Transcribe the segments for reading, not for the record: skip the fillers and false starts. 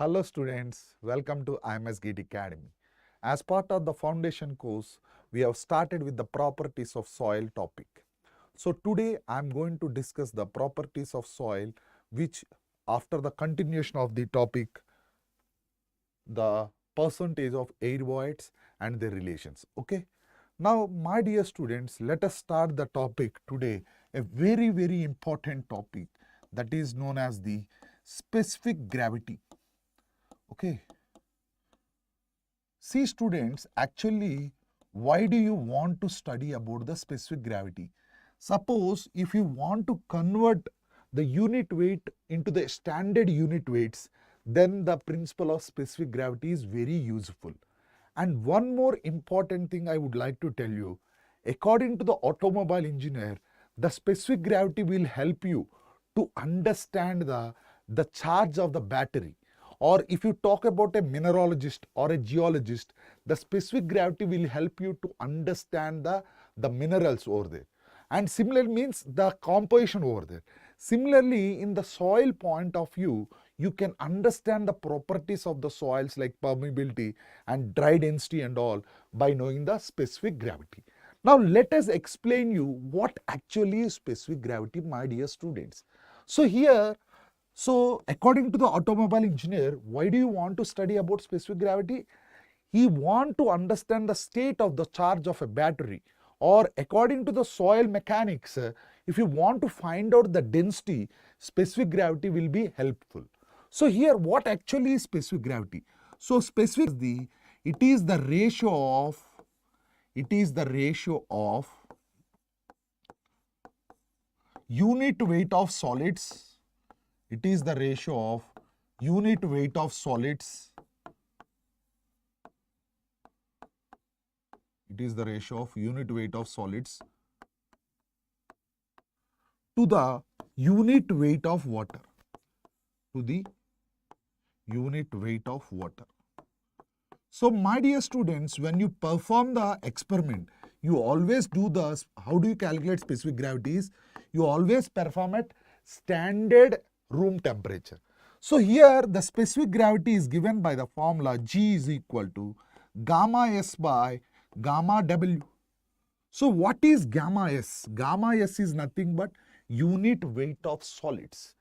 Hello students, welcome to IMS GATE Academy. As part of the foundation course, we have started with the properties of soil topic. So today I am going to discuss the properties of soil, which after the continuation of the topic, the percentage of air voids and their relations. Okay. Now my dear students, let us start the topic today, a very important topic that is known as the specific gravity. Okay. See students, actually, why do you want to study about the specific gravity? Suppose if you want to convert the unit weight into the standard unit weights, then the principle of specific gravity is very useful. And one more important thing I would like to tell you, according to the automobile engineer, the specific gravity will help you to understand the charge of the battery. Or if you talk about a mineralogist or a geologist, the specific gravity will help you to understand the minerals over there. And similar means the composition over there. Similarly, in the soil point of view, you can understand the properties of the soils like permeability and dry density and all by knowing the specific gravity. Now let us explain you what actually is specific gravity, my dear students. So according to the automobile engineer, why do you want to study about specific gravity? He want to understand the state of the charge of a battery, or according to the soil mechanics, if you want to find out the density, specific gravity will be helpful. So here what actually is specific gravity? So specific it is the ratio of unit weight of solids. It is the ratio of unit weight of solids. It is the ratio of unit weight of solids to the unit weight of water. To the unit weight of water. So my dear students, when you perform the experiment, you always do the, how do you calculate specific gravities? You always perform at standard room temperature. So here the specific gravity is given by the formula G is equal to gamma S by gamma W. So what is gamma S? Gamma S is nothing but unit weight of solids.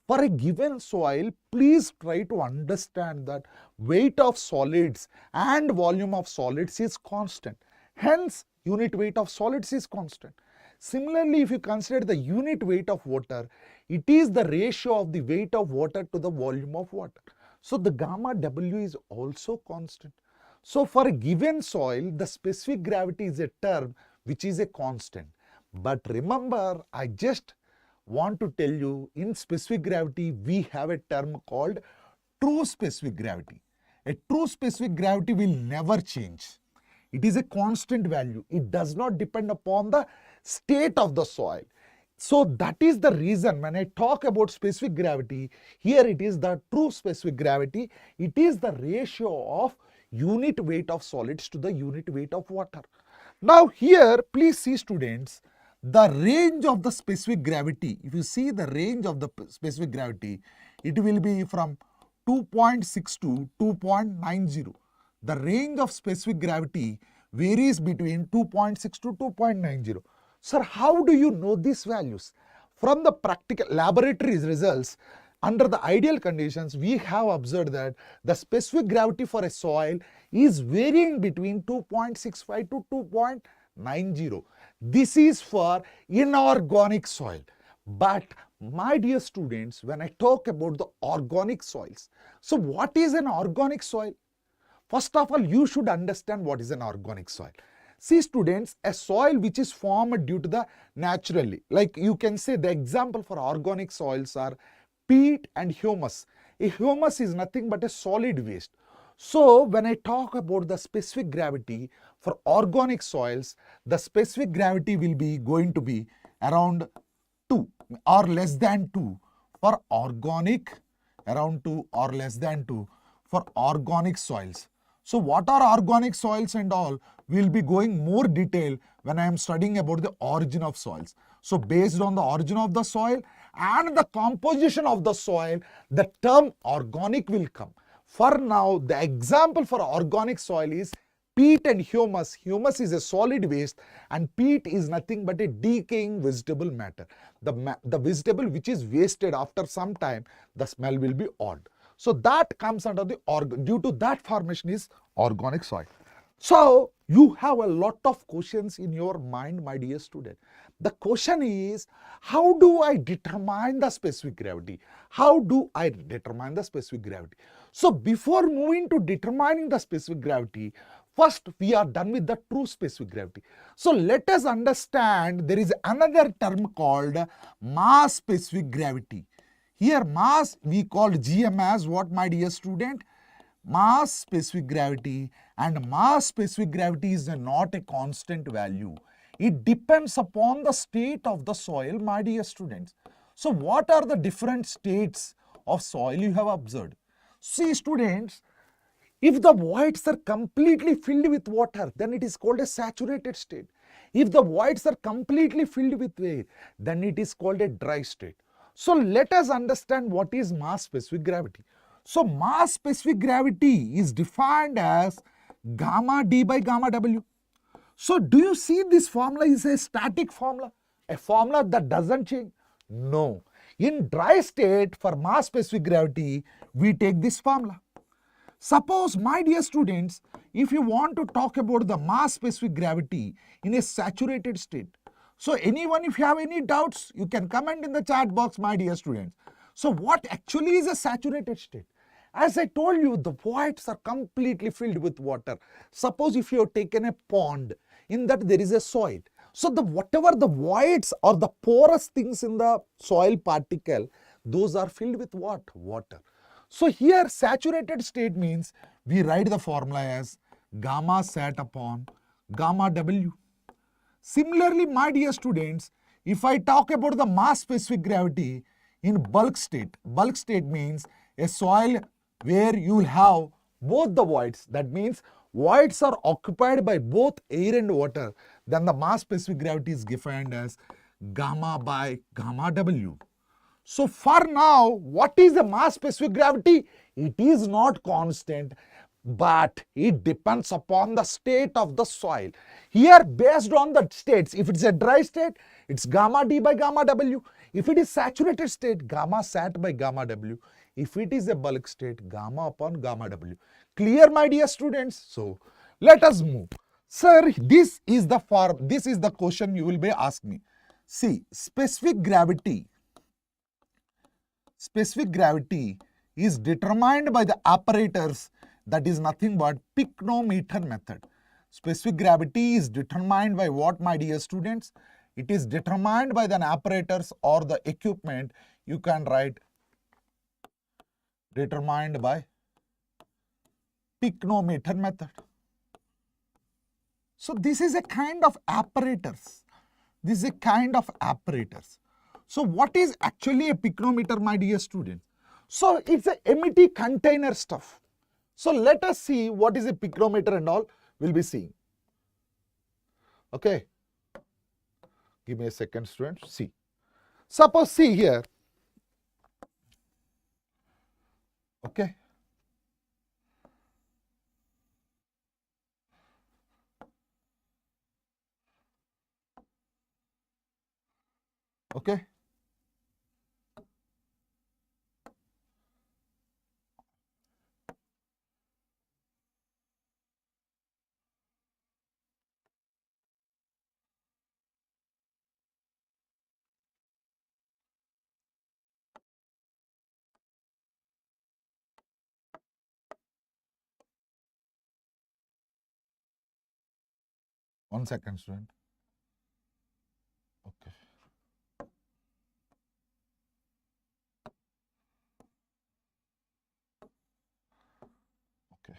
For a given soil, please try to understand that weight of solids and volume of solids is constant. Hence, unit weight of solids is constant. Similarly, if you consider the unit weight of water, it is the ratio of the weight of water to the volume of water. So the gamma W is also constant. So for a given soil, the specific gravity is a term which is a constant. But remember, I just want to tell you, in specific gravity, we have a term called true specific gravity. A true specific gravity will never change. It is a constant value. It does not depend upon the state of the soil. So that is the reason when I talk about specific gravity, here it is the true specific gravity. It is the ratio of unit weight of solids to the unit weight of water. Now here, please see students, the range of the specific gravity, if you see the range of the specific gravity, it will be from 2.6 to 2.90. The range of specific gravity varies between 2.6 to 2.90. Sir, how do you know these values? From the practical laboratory results, under the ideal conditions, we have observed that the specific gravity for a soil is varying between 2.65 to 2.90. This is for inorganic soil. But my dear students, when I talk about the organic soils, so what is an organic soil? First of all, you should understand what is an organic soil. See students, a soil which is formed due to the naturally, like you can say the example for organic soils are peat and humus. A humus is nothing but a solid waste. So when I talk about the specific gravity for organic soils, the specific gravity will be going to be around 2 or less than 2 for organic, around 2 or less than 2 for organic soils. So what are organic soils and all, we'll be going more detail when I am studying about the origin of soils. So based on the origin of the soil and the composition of the soil, the term organic will come. For now, the example for organic soil is peat and humus. Humus is a solid waste and peat is nothing but a decaying vegetable matter. The vegetable which is wasted after some time, the smell will be odd. So that comes under the due to that formation is organic soil. So you have a lot of questions in your mind, my dear student. The question is, how do I determine the specific gravity? How do I determine the specific gravity? So before moving to determining the specific gravity, first we are done with the true specific gravity. So let us understand there is another term called mass specific gravity. Here mass we call GM as what, my dear student? Mass specific gravity, and mass specific gravity is not a constant value. It depends upon the state of the soil, my dear students. So what are the different states of soil you have observed? See students, if the voids are completely filled with water, then it is called a saturated state. If the voids are completely filled with air, then it is called a dry state. So let us understand what is mass specific gravity. So mass specific gravity is defined as gamma d by gamma w. So do you see this formula is a static formula? A formula that doesn't change? No. In dry state for mass specific gravity, we take this formula. Suppose, my dear students, if you want to talk about the mass specific gravity in a saturated state, so anyone, if you have any doubts, you can comment in the chat box, my dear students. So what actually is a saturated state? As I told you, the voids are completely filled with water. Suppose if you have taken a pond, in that there is a soil. So whatever the voids or the porous things in the soil particle, those are filled with what? Water. So here saturated state means we write the formula as gamma sat upon gamma W. Similarly, my dear students, if I talk about the mass specific gravity in bulk state means a soil where you will have both the voids. That means voids are occupied by both air and water. Then the mass specific gravity is defined as gamma by gamma W. So for now, what is the mass specific gravity? It is not constant, but it depends upon the state of the soil. Here, based on the states, if it's a dry state, it's gamma d by gamma W. If it is saturated state, gamma sat by gamma W. If it is a bulk state, gamma upon gamma W. Clear, my dear students? So let us move. Sir, this is the question you will be asking me. See, specific gravity is determined by the apparatus, that is nothing but Pycnometer method. Specific gravity is determined by what, my dear students? It is determined by the apparatus or the equipment. You can write determined by Pycnometer method. So this is a kind of apparatus. So what is actually a pycnometer, my dear students? So it's a empty container stuff. So let us see what is a pycnometer and all we'll be seeing. Okay. Give me a second, students. See. Suppose see here. Okay. Okay. One second, student. Okay. Okay.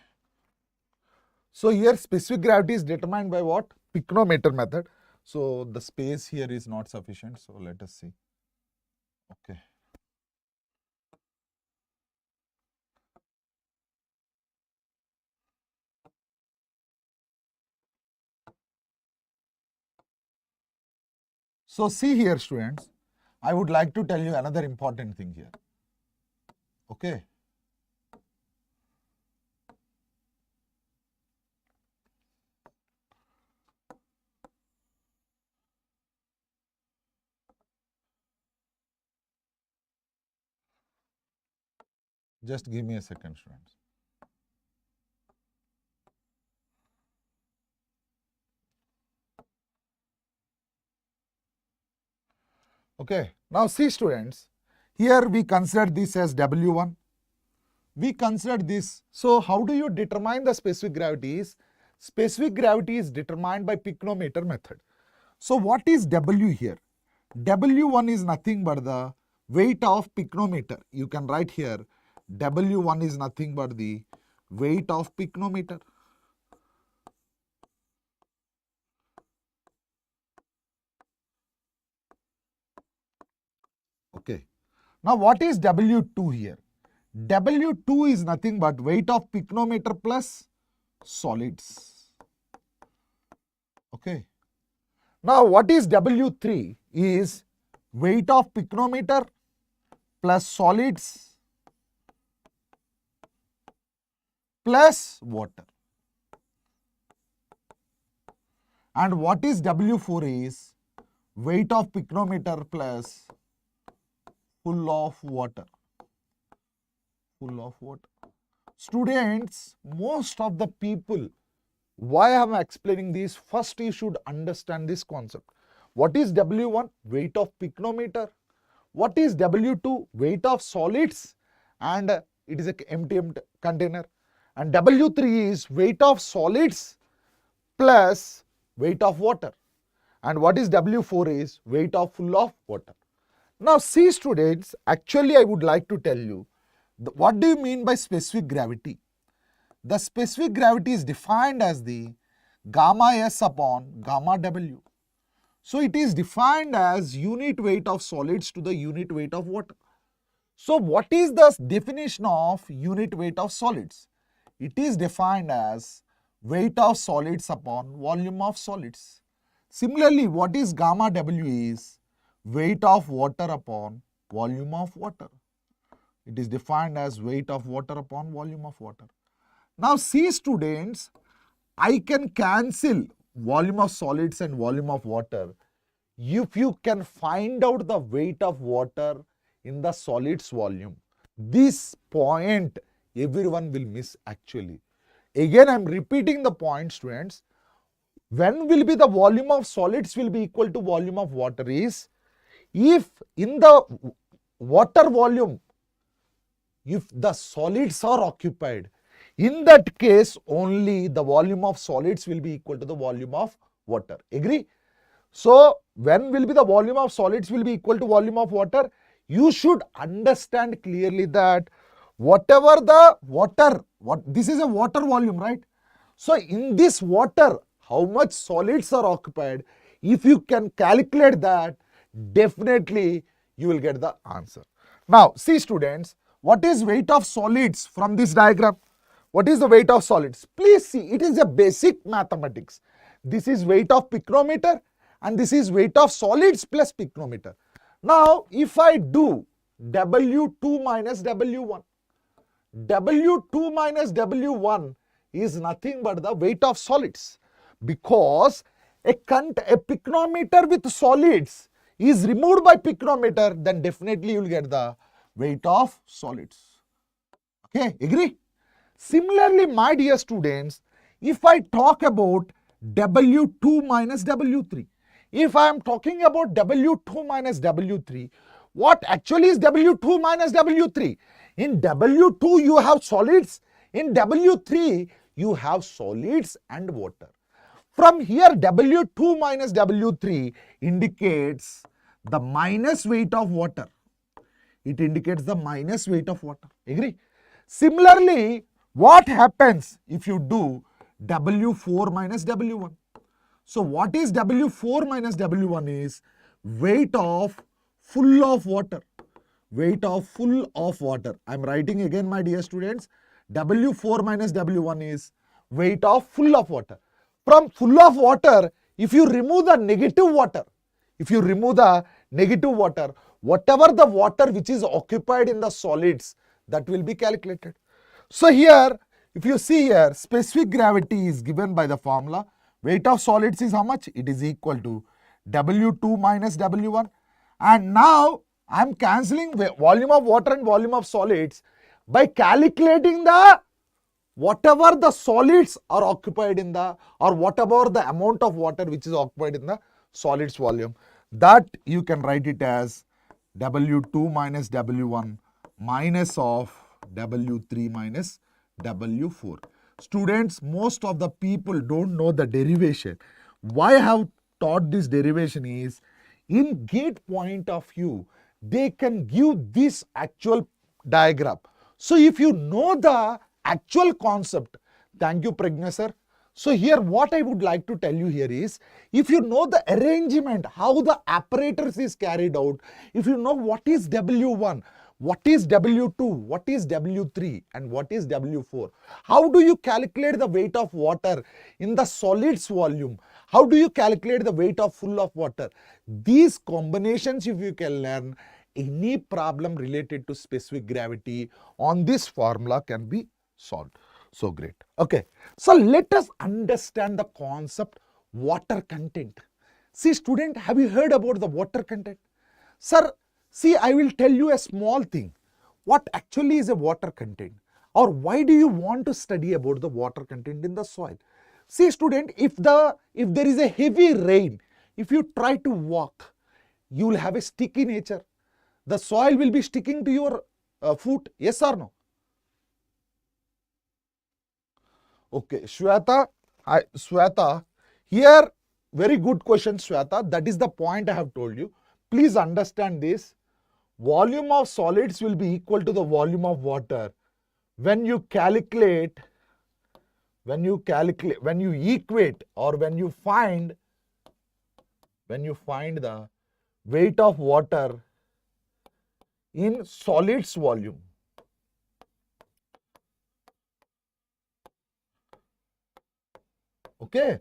So here specific gravity is determined by what? Pycnometer method. So the space here is not sufficient. So let us see. Okay. So see here, students, I would like to tell you another important thing here. Okay. Just give me a second, students. Okay, now see students, here we consider this as W1. We consider this. So how do you determine the specific gravity? Specific gravity is determined by Pycnometer method. So what is W here? W1 is nothing but the weight of Pycnometer. You can write here W1 is nothing but the weight of Pycnometer. Okay. Now what is W2 here? W2 is nothing but weight of Pycnometer plus solids. Okay. Now what is W3 is weight of Pycnometer plus solids plus water. And what is W4 is weight of Pycnometer plus full of water. Full of water. Students, most of the people, why I am explaining this? First, you should understand this concept. What is W1? Weight of Pycnometer. What is W2? Weight of solids, and it is an empty container. And W3 is weight of solids plus weight of water. And what is W4 is weight of full of water. Now see students, actually I would like to tell you, what do you mean by specific gravity? The specific gravity is defined as the gamma S upon gamma W. So it is defined as unit weight of solids to the unit weight of water. So what is the definition of unit weight of solids? It is defined as weight of solids upon volume of solids. Similarly, what is gamma W is weight of water upon volume of water. It is defined as weight of water upon volume of water. Now see students, I can cancel volume of solids and volume of water if you can find out the weight of water in the solids volume. This point everyone will miss actually. Again I am repeating the point students. When will be the volume of solids will be equal to volume of water is if in the water volume, if the solids are occupied, in that case only the volume of solids will be equal to the volume of water. Agree? So when will be the volume of solids will be equal to volume of water? You should understand clearly that whatever the water, this is a water volume, right? So in this water, how much solids are occupied? If you can calculate that, definitely you will get the answer. Now see students, what is weight of solids from this diagram? What is the weight of solids? Please see, it is a basic mathematics. This is weight of Pycnometer and this is weight of solids plus Pycnometer. Now if I do W2 minus W1, W2 minus W1 is nothing but the weight of solids, because a Pycnometer with solids is removed by Pycnometer, then definitely you will get the weight of solids. Okay, agree? Similarly, my dear students, if I talk about W2 minus W3, if I am talking about W2 minus W3, what actually is W2 minus W3? In W2 you have solids, in W3 you have solids and water. From here W2 minus W3 indicates the minus weight of water. It indicates the minus weight of water. Agree? Similarly, what happens if you do W4 minus W1? So what is W4 minus W1 is weight of full of water. Weight of full of water. I am writing again my dear students. W4 minus W1 is weight of full of water. From full of water, if you remove the negative water, whatever the water which is occupied in the solids, that will be calculated. So here, if you see here, specific gravity is given by the formula. Weight of solids is how much? It is equal to W2 minus W1. And now I am cancelling volume of water and volume of solids. by calculating the whatever the solids are occupied in the, or whatever the amount of water which is occupied in the solids volume, that you can write it as W2 minus W1 minus of W3 minus W4. Students, most of the people don't know the derivation. Why I have taught this derivation is, in GATE point of view, they can give this actual diagram. So if you know the actual concept, thank you Pragna sir. So here what I would like to tell you here is, if you know the arrangement, how the apparatus is carried out, if you know what is W1, what is W2, what is W3 and what is W4, how do you calculate the weight of water in the solids volume, how do you calculate the weight of full of water, these combinations if you can learn, any problem related to specific gravity on this formula can be solved. So great. Okay. So let us understand the concept water content. See student, have you heard about the water content? Sir, see, I will tell you a small thing. What actually is a water content? Or why do you want to study about the water content in the soil? See student, if there is a heavy rain, if you try to walk, you will have a sticky nature. The soil will be sticking to your foot, yes or no? Okay, Shweta, here very good question Shweta, that is the point I have told you. Please understand this, volume of solids will be equal to the volume of water. When you equate or when you find the weight of water in solids volume. Okay.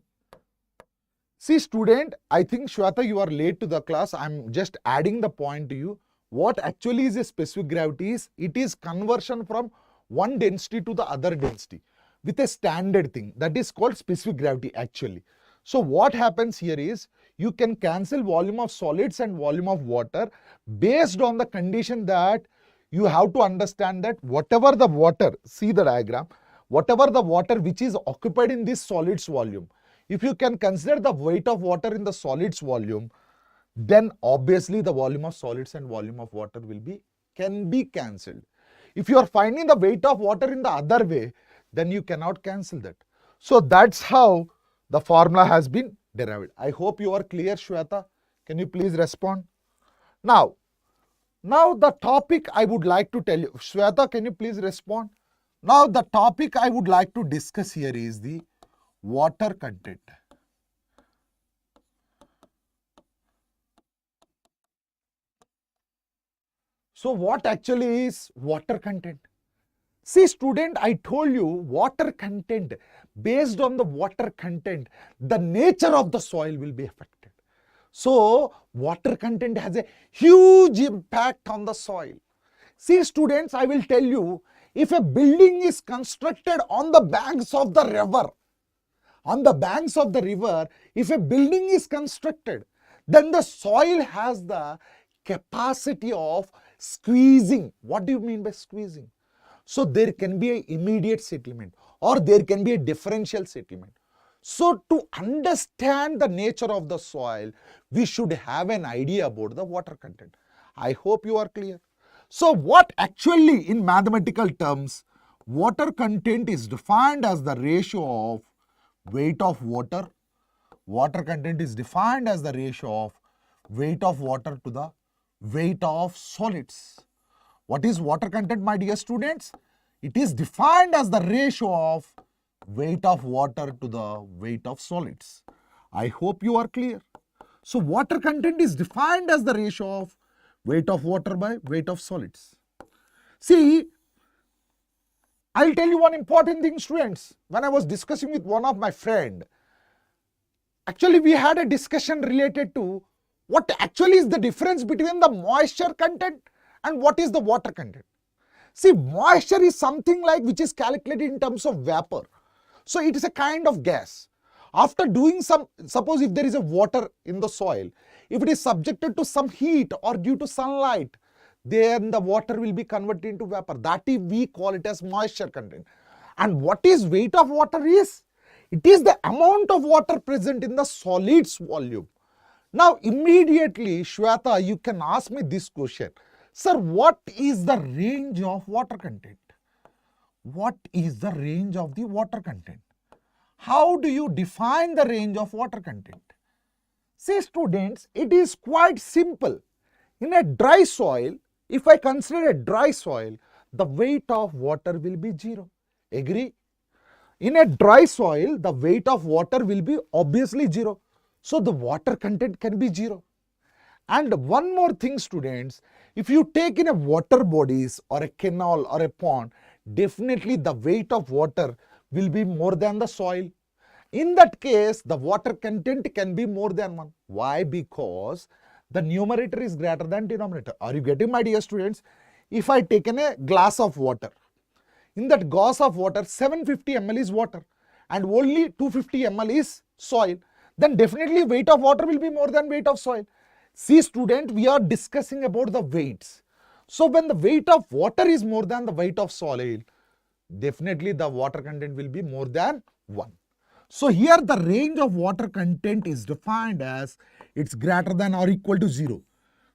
See student, I think Shweta you are late to the class. I am just adding the point to you. What actually is a specific gravity is, it is conversion from one density to the other density with a standard thing, that is called specific gravity actually. So what happens here is, you can cancel volume of solids and volume of water based on the condition that you have to understand that whatever the water, see the diagram, whatever the water which is occupied in this solids volume, if you can consider the weight of water in the solids volume, then obviously the volume of solids and volume of water can be cancelled. If you are finding the weight of water in the other way, then you cannot cancel that. So that's how the formula has been derived. I hope you are clear, Shweta. Can you please respond? Now the topic I would like to tell you, Shweta, can you please respond? Now the topic I would like to discuss here is the water content. So what actually is water content? See student, I told you water content, based on the water content, the nature of the soil will be affected. So water content has a huge impact on the soil. See students, I will tell you, if a building is constructed on the banks of the river, if a building is constructed, then the soil has the capacity of squeezing. What do you mean by squeezing? So there can be an immediate settlement or there can be a differential settlement. So to understand the nature of the soil, we should have an idea about the water content. I hope you are clear. So what actually in mathematical terms, water content is defined as the ratio of weight of water. Water content is defined as the ratio of weight of water to the weight of solids. What is water content, my dear students? It is defined as the ratio of weight of water to the weight of solids. I hope you are clear. So water content is defined as the ratio of weight of water by weight of solids. See, I'll tell you one important thing, students. When I was discussing with one of my friend, actually we had a discussion related to what actually is the difference between the moisture content and what is the water content. See, moisture is something like which is calculated in terms of vapor. So it is a kind of gas. After doing some, suppose if there is a water in the soil, if it is subjected to some heat or due to sunlight, then the water will be converted into vapor. That is, we call it as moisture content. And what is weight of water is? It is the amount of water present in the solid's volume. Now immediately, Shweta, you can ask me this question. Sir, what is the range of water content? What is the range of the water content? How do you define the range of water content? See students, it is quite simple. In a dry soil, if I consider a dry soil, the weight of water will be 0. Agree? In a dry soil, the weight of water will be obviously 0. So the water content can be 0. And one more thing students, if you take in a water bodies or a canal or a pond, definitely the weight of water will be more than the soil. In that case, the water content can be more than 1. Why? Because the numerator is greater than denominator. Are you getting, my dear students? If I take in a glass of water, in that glass of water, 750 ml is water and only 250 ml is soil, then definitely weight of water will be more than weight of soil. See student, we are discussing about the weights. So when the weight of water is more than the weight of soil, definitely the water content will be more than 1. So here the range of water content is defined as it's greater than or equal to 0.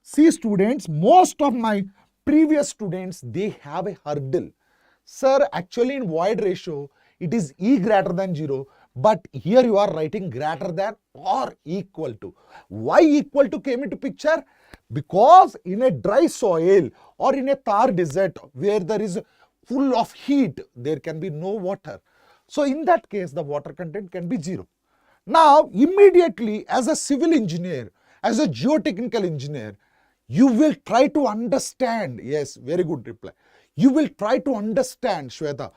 See students, most of my previous students, they have a hurdle. Sir, actually in void ratio, it is E greater than 0. But here you are writing greater than or equal to. Why equal to came into picture? Because in a dry soil or in a Thar desert where there is full of heat, there can be no water. So in that case, the water content can be 0. Now, immediately as a civil engineer, as a geotechnical engineer, you will try to understand. Yes, very good reply. You will try to understand, Shweta.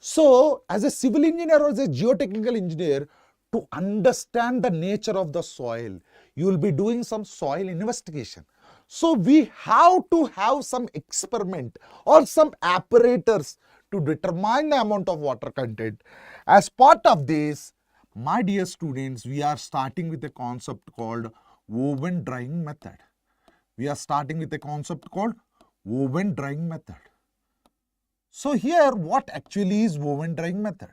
So, as a civil engineer or as a geotechnical engineer, to understand the nature of the soil, you will be doing some soil investigation. So, we have to have some experiment or some apparatus to determine the amount of water content. As part of this, my dear students, we are starting with a concept called woven drying method. We are starting with a concept called woven drying method. So here, what actually is woven drying method?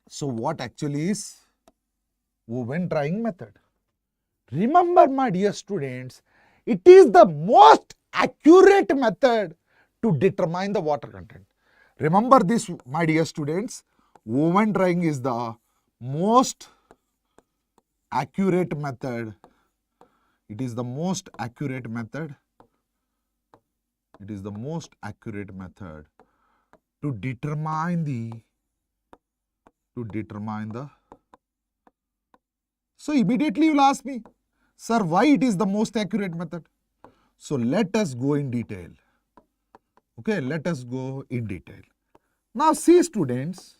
So what actually is woven drying method? Remember, my dear students, it is the most accurate method to determine the water content. Remember this, my dear students, woven drying is the most accurate method. It is the most accurate method. It is the most accurate method to determine the So immediately you will ask me, sir, why it is the most accurate method? So let us go in detail. Okay, let us go in detail. Now see students.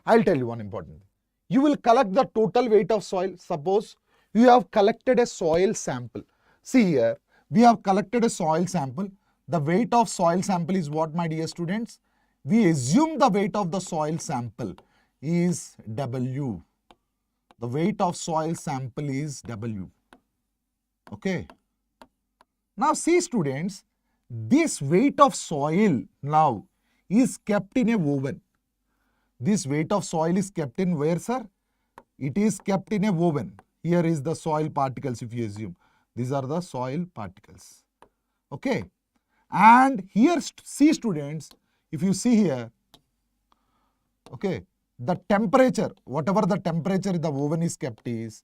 I'll tell you one important thing. You will collect the total weight of soil. Suppose you have collected a soil sample. See here, we have collected a soil sample. The weight of soil sample is what, my dear students? We assume the weight of the soil sample is W. The weight of soil sample is W. Okay. Now see students, this weight of soil now is kept in a woven. This weight of soil is kept in where, sir? It is kept in a woven. Here is the soil particles, if you assume. These are the soil particles. Okay. And here, see students, if you see here, okay, the temperature, whatever the temperature the woven is kept is,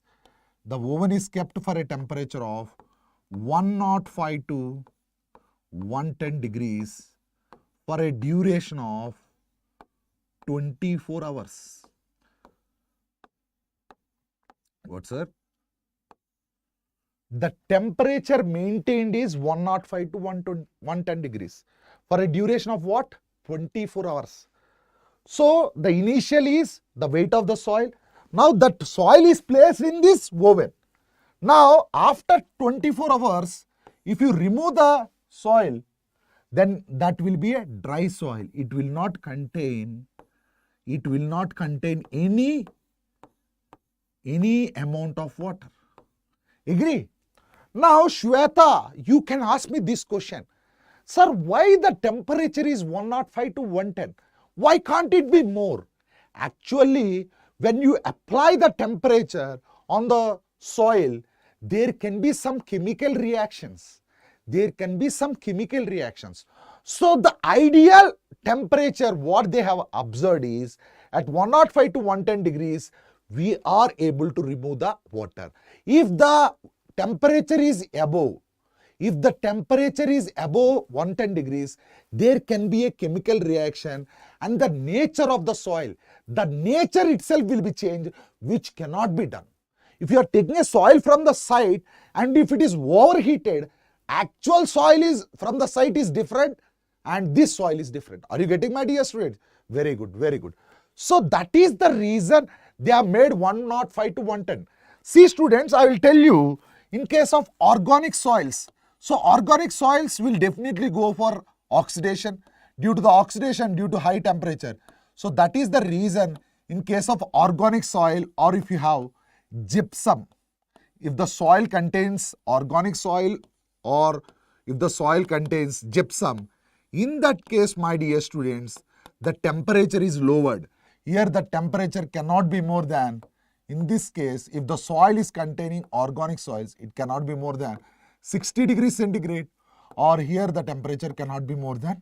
the woven is kept for a temperature of 105 to 110 degrees for a duration of 24 hours. What, sir? The temperature maintained is 105 to 110 degrees for a duration of what? 24 hours. So the initial is the weight of the soil. Now that soil is placed in this woven. Now after 24 hours, if you remove the soil, then that will be a dry soil. It will not contain any any amount of water. Agree? Now, Shweta, you can ask me this question. Sir, why the temperature is 105 to 110? Why can't it be more? Actually, when you apply the temperature on the soil, there can be some chemical reactions. There can be some chemical reactions. So the ideal temperature what they have observed is at 105 to 110 degrees, we are able to remove the water. If the temperature is above, if the temperature is above 110 degrees, there can be a chemical reaction and the nature of the soil, the nature itself will be changed, which cannot be done. If you are taking a soil from the site and if it is overheated, actual soil is from the site is different and this soil is different. Are you getting my dear students? Very good, very good. So that is the reason they have made 105 to 110. See students, I will tell you in case of organic soils. So organic soils will definitely go for oxidation due to the oxidation due to high temperature. So that is the reason in case of organic soil or if you have gypsum, if the soil contains organic soil or if the soil contains gypsum, in that case my dear students, the temperature is lowered. Here the temperature cannot be more than, in this case, if the soil is containing organic soils, it cannot be more than 60 degrees centigrade, or here the temperature cannot be more than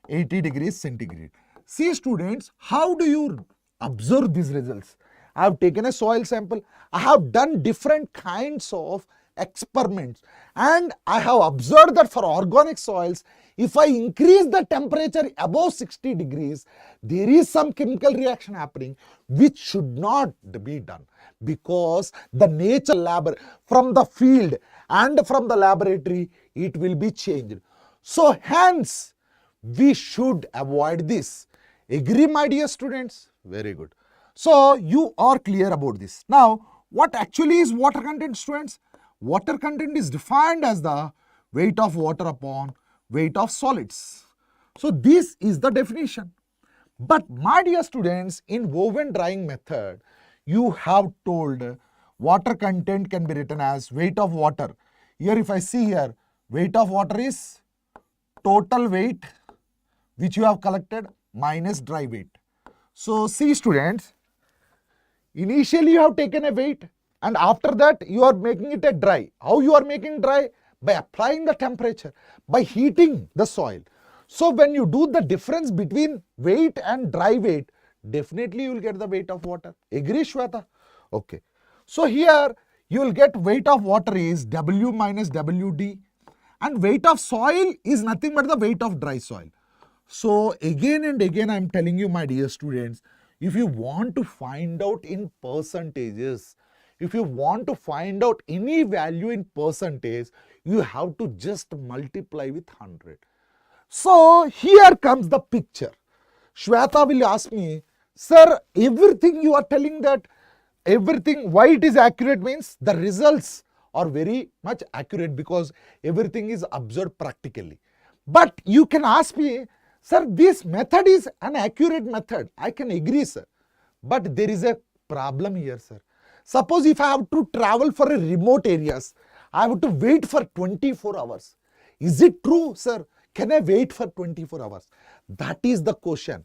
80 degrees centigrade. See students, how do you observe these results? I have taken a soil sample, I have done different kinds of experiments and I have observed that for organic soils, if I increase the temperature above 60 degrees, there is some chemical reaction happening which should not be done because the nature lab from the field and from the laboratory, it will be changed. So hence, we should avoid this. Agree my dear students? Very good. So you are clear about this. Now, what actually is water content students? Water content is defined as the weight of water upon weight of solids. So this is the definition. But my dear students, in woven drying method, you have told water content can be written as weight of water. Here if I see here, weight of water is total weight which you have collected minus dry weight. So see students, initially you have taken a weight and after that you are making it a dry. How you are making dry? By applying the temperature, by heating the soil. So when you do the difference between weight and dry weight, definitely you will get the weight of water. Agree Shweta? Okay. So here you will get weight of water is W minus WD and weight of soil is nothing but the weight of dry soil. So again and again I am telling you my dear students, if you want to find out in percentages, if you want to find out any value in percentage, you have to just multiply with 100. So here comes the picture. Shweta will ask me, sir, everything you are telling that everything, why it is accurate means the results are very much accurate because everything is observed practically. But you can ask me, sir, this method is an accurate method. I can agree, sir. But there is a problem here, sir. Suppose if I have to travel for a remote areas, I have to wait for 24 hours. Is it true, sir? Can I wait for 24 hours? That is the question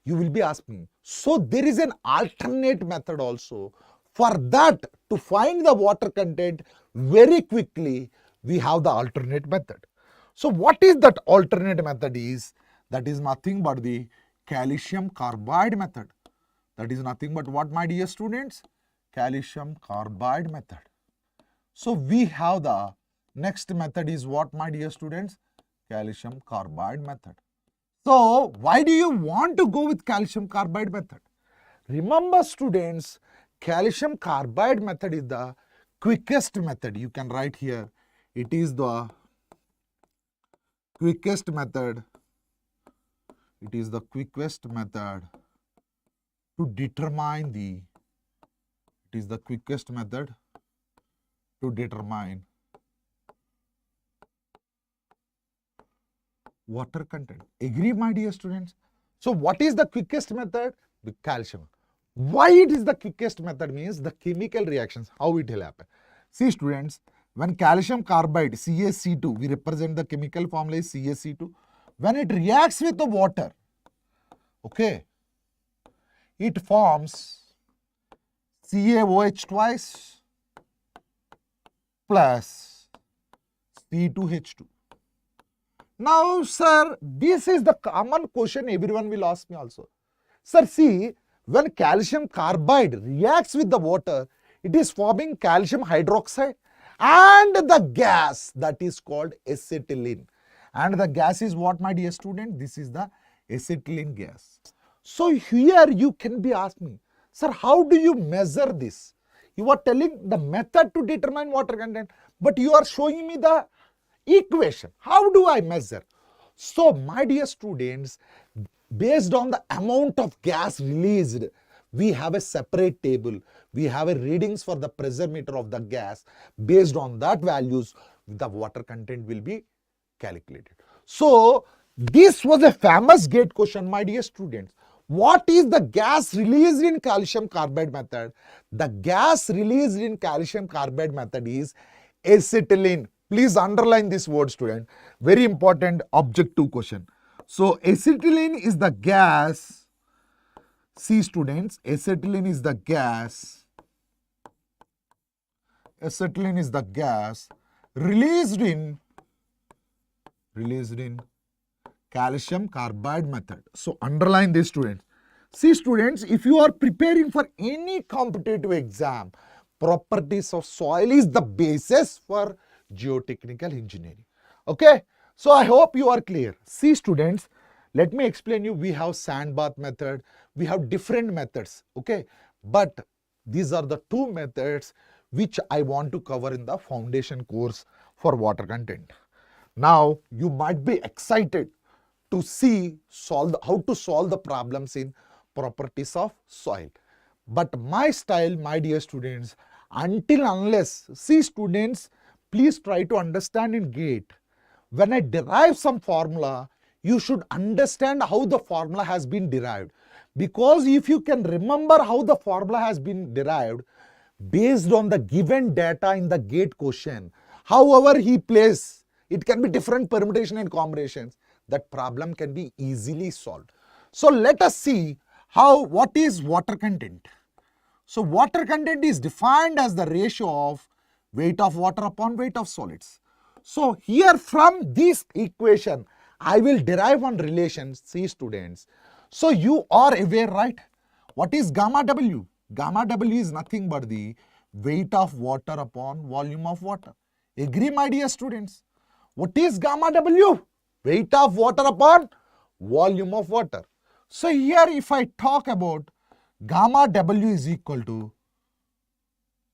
you will be asking. So there is an alternate method also. For that, to find the water content very quickly, we have the alternate method. So what is that alternate method is? That is nothing but the calcium carbide method. That is nothing but what, my dear students? Calcium carbide method. So we have the next method is what, my dear students? Calcium carbide method. So why do you want to go with calcium carbide method? Remember students, calcium carbide method is the quickest method. You can write here, it is the quickest method. It is the quickest method to determine the, it is the quickest method to determine water content. Agree, my dear students? So what is the quickest method? The calcium. Why it is the quickest method means the chemical reactions, how it will happen. See students, when calcium carbide CaC2, we represent the chemical formula is CaC2. When it reacts with the water, okay, it forms CaOH twice plus C2H2. Now, sir, this is the common question everyone will ask me also. Sir, see, when calcium carbide reacts with the water, it is forming calcium hydroxide and the gas that is called acetylene. And the gas is what, my dear student? This is the acetylene gas. So here you can be asking me, sir, how do you measure this? You are telling the method to determine water content, but you are showing me the equation. How do I measure? So, my dear students, based on the amount of gas released, we have a separate table. We have a readings for the pressure meter of the gas. Based on that values, the water content will be calculated. So, this was a famous GATE question, my dear students. What is the gas released in calcium carbide method? The gas released in calcium carbide method is acetylene. Please underline this word, student. Very important objective question. So, acetylene is the gas. See, students, acetylene is the gas. Acetylene is the gas released in calcium carbide method. So, underline this, students. See, students, if you are preparing for any competitive exam, properties of soil is the basis for geotechnical engineering. Okay, so I hope you are clear. See, students, let me explain you. We have sand bath method, we have different methods, okay, but these are the two methods which I want to cover in the foundation course for water content. Now you might be excited to see how to solve the problems in properties of soil, but my style, my dear students, until unless, see students, please try to understand in GATE. When I derive some formula, you should understand how the formula has been derived. Because if you can remember how the formula has been derived, based on the given data in the GATE question, however he plays, it can be different permutation and combinations, that problem can be easily solved. So let us see what is water content. So water content is defined as the ratio of weight of water upon weight of solids. So here from this equation, I will derive one relation. See, students. So you are aware, right? What is gamma W? Gamma W is nothing but the weight of water upon volume of water. Agree, my dear students? What is gamma W? Weight of water upon volume of water. So here if I talk about gamma W is equal to,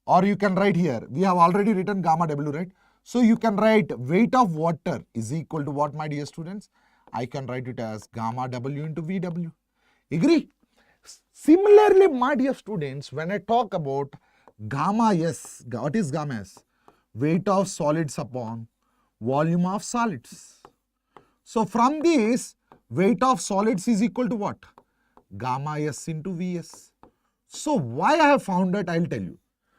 or you can write here, we have already written gamma W, right? So you can write weight of water is equal to what, my dear students? I can write it as gamma W into VW. Agree? Similarly, my dear students, when I talk about gamma S, what is gamma S? Weight of solids upon volume of solids. So from this, weight of solids is equal to what? Gamma S into Vs. So why I have found that, I will tell you.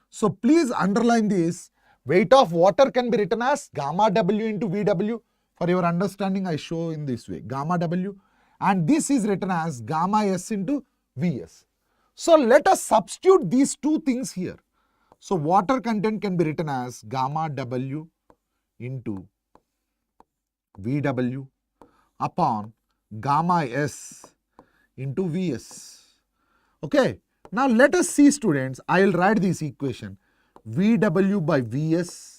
So please underline this. Weight of water can be written as gamma W into VW. For your understanding, I show in this way, gamma W, and this is written as gamma S into Vs. So let us substitute these two things here. So water content can be written as gamma W into VW upon gamma S into Vs. Okay. Now let us see, students, I will write this equation. VW by Vs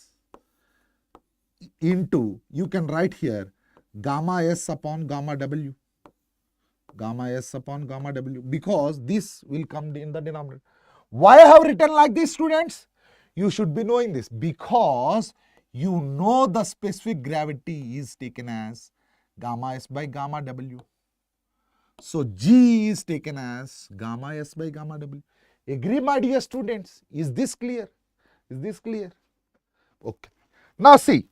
into, you can write here, gamma S upon gamma W. Gamma S upon gamma W, because this will come in the denominator. Why I have written like this, students? You should be knowing this, because you know the specific gravity is taken as gamma S by gamma W. So G is taken as gamma S by gamma W. Agree, my dear students? Is this clear? Is this clear? Okay. Now see.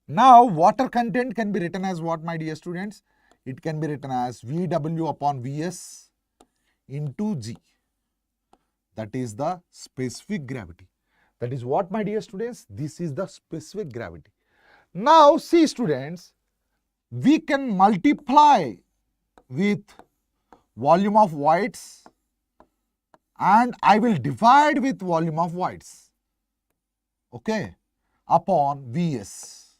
Now water content can be written as what, my dear students? It can be written as VW upon Vs into G. That is the specific gravity. That is what, my dear students? This is the specific gravity. Now see students, we can multiply with volume of voids and I will divide with volume of voids, okay, upon Vs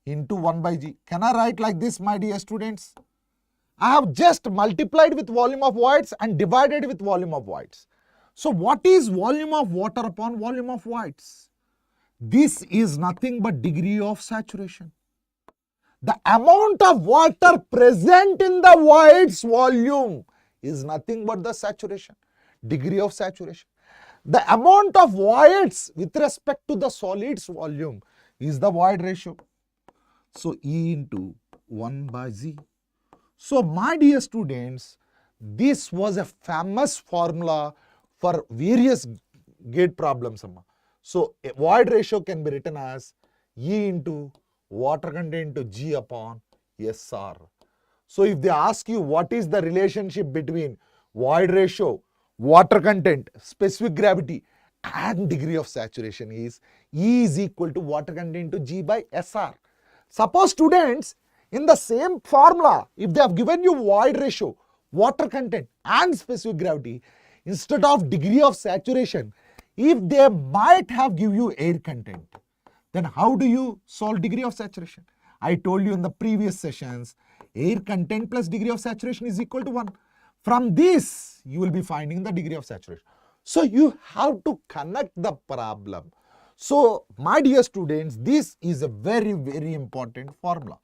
into 1 by G. Can I write like this, my dear students? I have just multiplied with volume of voids and divided with volume of voids. So what is volume of water upon volume of voids? This is nothing but degree of saturation. The amount of water present in the void's volume is nothing but the saturation, degree of saturation. The amount of voids with respect to the solid's volume is the void ratio. So E into 1 by Z. So my dear students, this was a famous formula for various gate problems. So a void ratio can be written as E into water content to G upon SR. So if they ask you what is the relationship between void ratio, water content, specific gravity and degree of saturation, is E is equal to water content to G by SR. Suppose students, in the same formula, if they have given you void ratio, water content and specific gravity, instead of degree of saturation, if they might have give you air content, then how do you solve degree of saturation? I told you in the previous sessions, air content plus degree of saturation is equal to 1. From this, you will be finding the degree of saturation. So you have to connect the problem. So my dear students, this is a very, very important formula.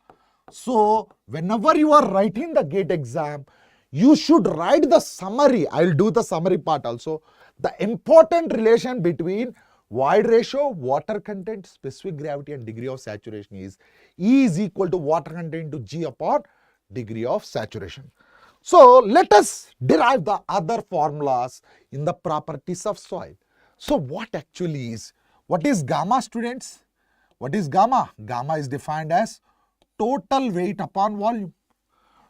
So whenever you are writing the GATE exam, you should write the summary. I will do the summary part also. The important relation between void ratio, water content, specific gravity and degree of saturation is E is equal to water content to G upon degree of saturation. So let us derive the other formulas in the properties of soil. So what actually is, what is gamma, students? What is gamma? Gamma is defined as total weight upon volume.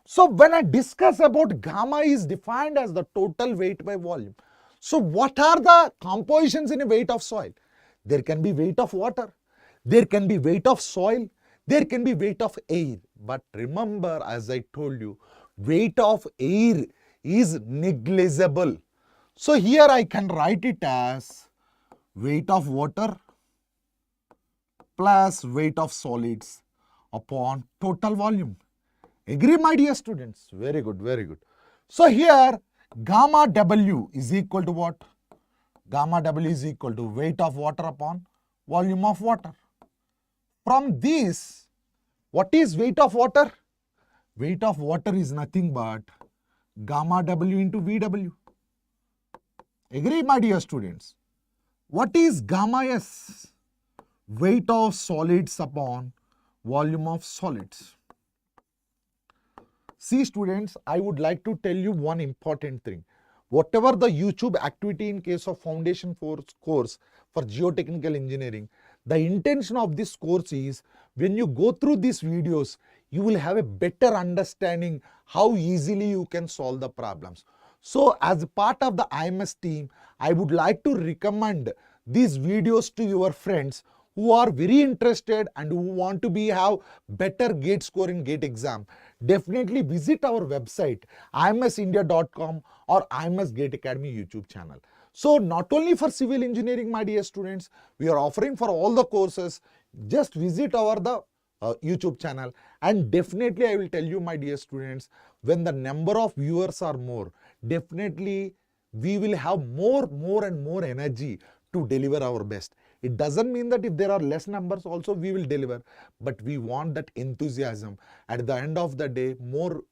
So when I discuss about gamma is defined as the total weight by volume. So what are the compositions in a weight of soil? There can be weight of water, there can be weight of soil, there can be weight of air. But remember, as I told you, weight of air is negligible. So here I can write it as weight of water plus weight of solids upon total volume. Agree, my dear students? Very good, very good. So here gamma W is equal to what? Gamma W is equal to weight of water upon volume of water. From this, what is weight of water? Weight of water is nothing but gamma W into VW. Agree, my dear students? What is gamma S? Weight of solids upon volume of solids. See students, I would like to tell you one important thing. Whatever the YouTube activity in case of foundation course for geotechnical engineering, the intention of this course is when you go through these videos, you will have a better understanding how easily you can solve the problems. So as a part of the IMS team, I would like to recommend these videos to your friends who are very interested and who want to have better GATE score in GATE exam. Definitely visit our website imsindia.com or IMS GATE Academy YouTube channel. So not only for civil engineering, my dear students, we are offering for all the courses. Just visit our YouTube channel, and definitely I will tell you, my dear students, when the number of viewers are more, definitely we will have more and more energy to deliver our best. It doesn't mean that if there are less numbers also we will deliver, but we want that enthusiasm. At the end of the day, more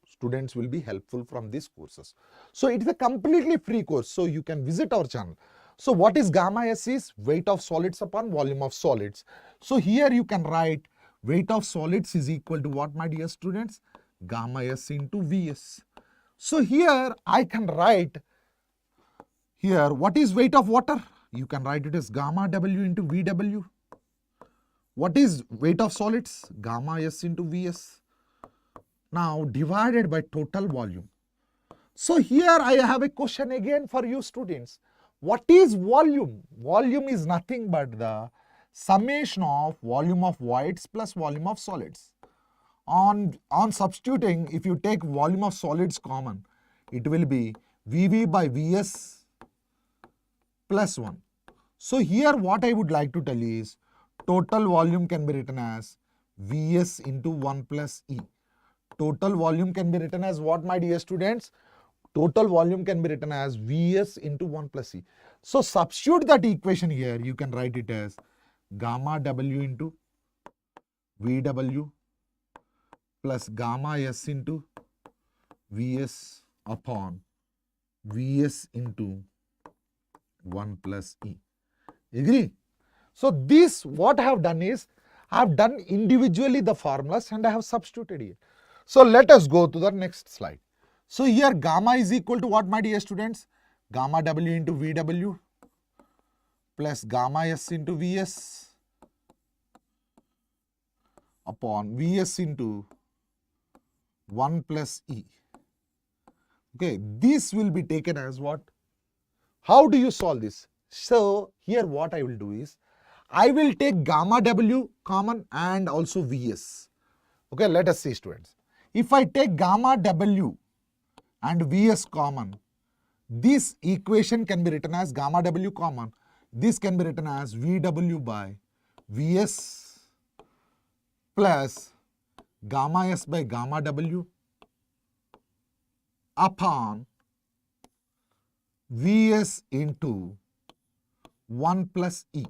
students will be helpful from these courses. So it is a completely free course, so you can visit our channel. So what is gamma S is weight of solids upon volume of solids. So here you can write weight of solids is equal to what, my dear students? Gamma S into Vs. So here I can write here what is weight of water? You can write it as gamma W into VW. What is weight of solids? Gamma S into Vs. Now divided by total volume. So here I have a question again for you students. What is volume? Volume is nothing but the summation of volume of voids plus volume of solids. On substituting, if you take volume of solids common, it will be VV by Vs plus 1. So here what I would like to tell is total volume can be written as Vs into 1 plus E. Total volume can be written as what, my dear students? Total volume can be written as Vs into 1 plus E. So substitute that equation here. You can write it as gamma W into VW plus gamma S into Vs upon Vs into 1 plus E. Agree? So this, what I have done is, I have done individually the formulas and I have substituted here. So let us go to the next slide. So here gamma is equal to what, my dear students? Gamma W into VW plus gamma S into Vs upon Vs into 1 plus E. Okay, this will be taken as what? How do you solve this? So here what I will do is, I will take gamma W common and also Vs. Okay, let us see students. If I take gamma W and Vs common, this equation can be written as gamma W common. This can be written as VW by Vs plus gamma S by gamma W upon Vs into 1 plus E.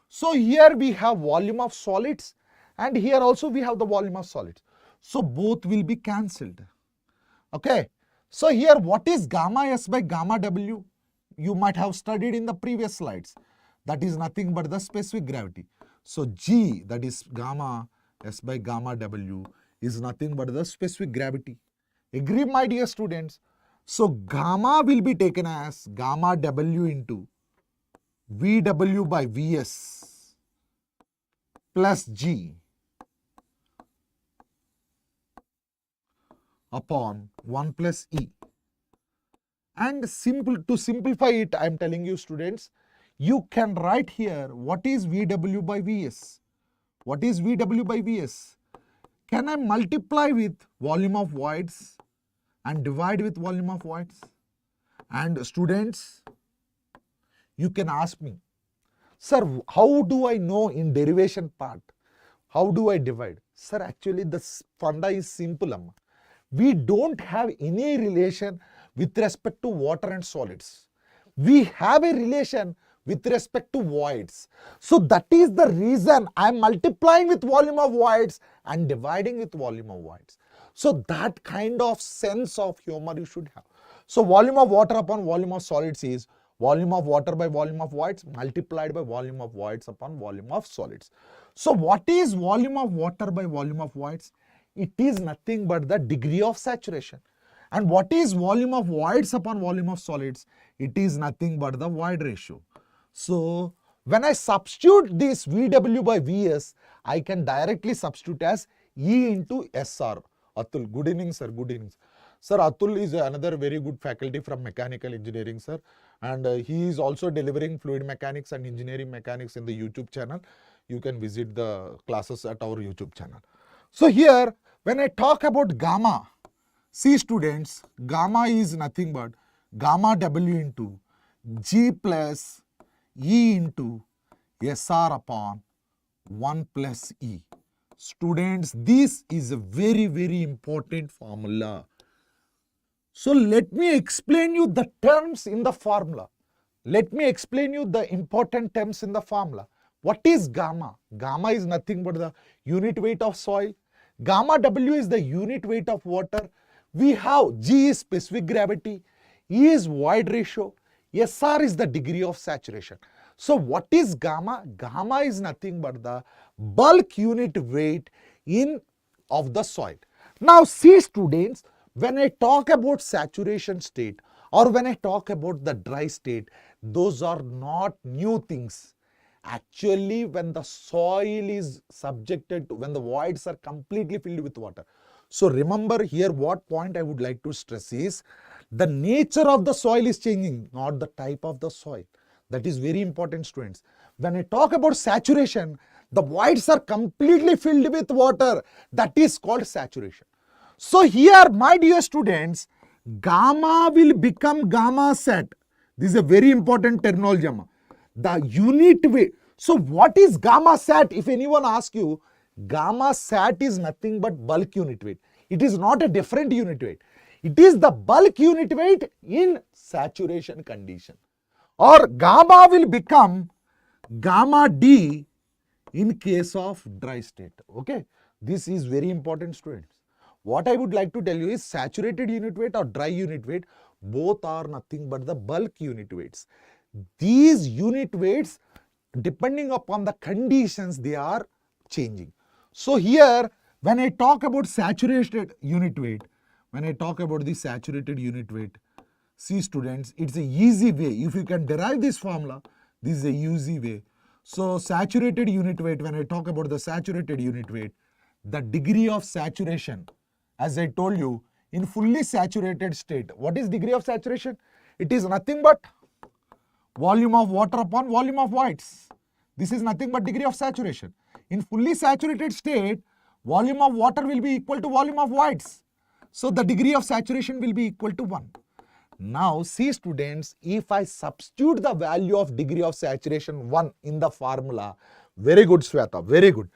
So here we have volume of solids and here also we have the volume of solids. So both will be cancelled. Okay. So here what is gamma S by gamma W? You might have studied in the previous slides. That is nothing but the specific gravity. So G, that is gamma S by gamma W, is nothing but the specific gravity. Agree, my dear students? So gamma will be taken as gamma W into VW by Vs plus G upon 1 plus E. And to simplify it, I am telling you students, you can write here what is VW by Vs. What is VW by Vs? Can I multiply with volume of voids and divide with volume of voids? And students, you can ask me, sir, how do I know in derivation part? How do I divide? Sir, actually the funda is simple. We don't have any relation with respect to water and solids. We have a relation with respect to voids. So that is the reason I am multiplying with volume of voids and dividing with volume of voids. So that kind of sense of humor you should have. So volume of water upon volume of solids is volume of water by volume of voids multiplied by volume of voids upon volume of solids. So what is volume of water by volume of voids? It is nothing but the degree of saturation. And what is volume of voids upon volume of solids? It is nothing but the void ratio. So when I substitute this VW by Vs, I can directly substitute as E into SR. Atul, good evening sir, good evening. Sir, Atul is another very good faculty from mechanical engineering, sir. And he is also delivering fluid mechanics and engineering mechanics in the YouTube channel. You can visit the classes at our YouTube channel. So here, when I talk about gamma, see students, gamma is nothing but gamma W into G plus E into SR upon 1 plus E. Students, this is a very, very important formula. So let me explain you the terms in the formula. Let me explain you the important terms in the formula. What is gamma? Gamma is nothing but the unit weight of soil. Gamma W is the unit weight of water. We have G is specific gravity, E is void ratio, SR is the degree of saturation. So what is gamma? Gamma is nothing but the bulk unit weight of the soil. Now see students, when I talk about saturation state or when I talk about the dry state, those are not new things. actually when the soil is subjected to, when the voids are completely filled with water. So remember here, what point I would like to stress is the nature of the soil is changing, not the type of the soil. That is very important, students. When I talk about saturation, the voids are completely filled with water. That is called saturation. So here, my dear students, gamma will become gamma sat. This is a very important terminology. The unit weight. So what is gamma sat? If anyone asks you, gamma sat is nothing but bulk unit weight. It is not a different unit weight. It is the bulk unit weight in saturation condition. Or gamma will become gamma D in case of dry state. Okay, this is very important, students. What I would like to tell you is saturated unit weight or dry unit weight, both are nothing but the bulk unit weights. These unit weights, depending upon the conditions, they are changing. So here, when I talk about saturated unit weight, when I talk about the saturated unit weight, see students, it's a easy way. If you can derive this formula, this is a easy way. So saturated unit weight, when I talk about the saturated unit weight, the degree of saturation, as I told you, in fully saturated state, what is degree of saturation? It is nothing but volume of water upon volume of voids. This is nothing but degree of saturation. In fully saturated state, volume of water will be equal to volume of voids. So the degree of saturation will be equal to 1. Now see students, if I substitute the value of degree of saturation 1 in the formula, very good Sweta, very good.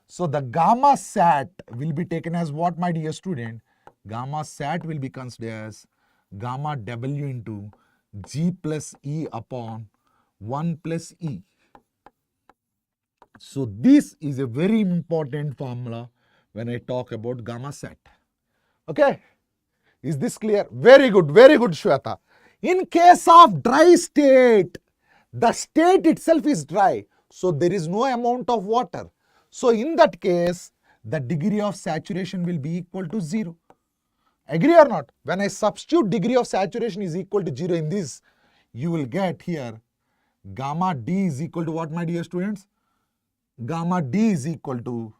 So the gamma sat will be taken as what, my dear student? Gamma sat will be considered as gamma W into G plus E upon 1 plus E. So this is a very important formula when I talk about gamma sat. Okay, is this clear? Very good, Shweta. In case of dry state, the state itself is dry, so there is no amount of water. So in that case, the degree of saturation will be equal to 0. Agree or not? When I substitute degree of saturation is equal to 0 in this, you will get here gamma D is equal to what, my dear students? Gamma D is equal to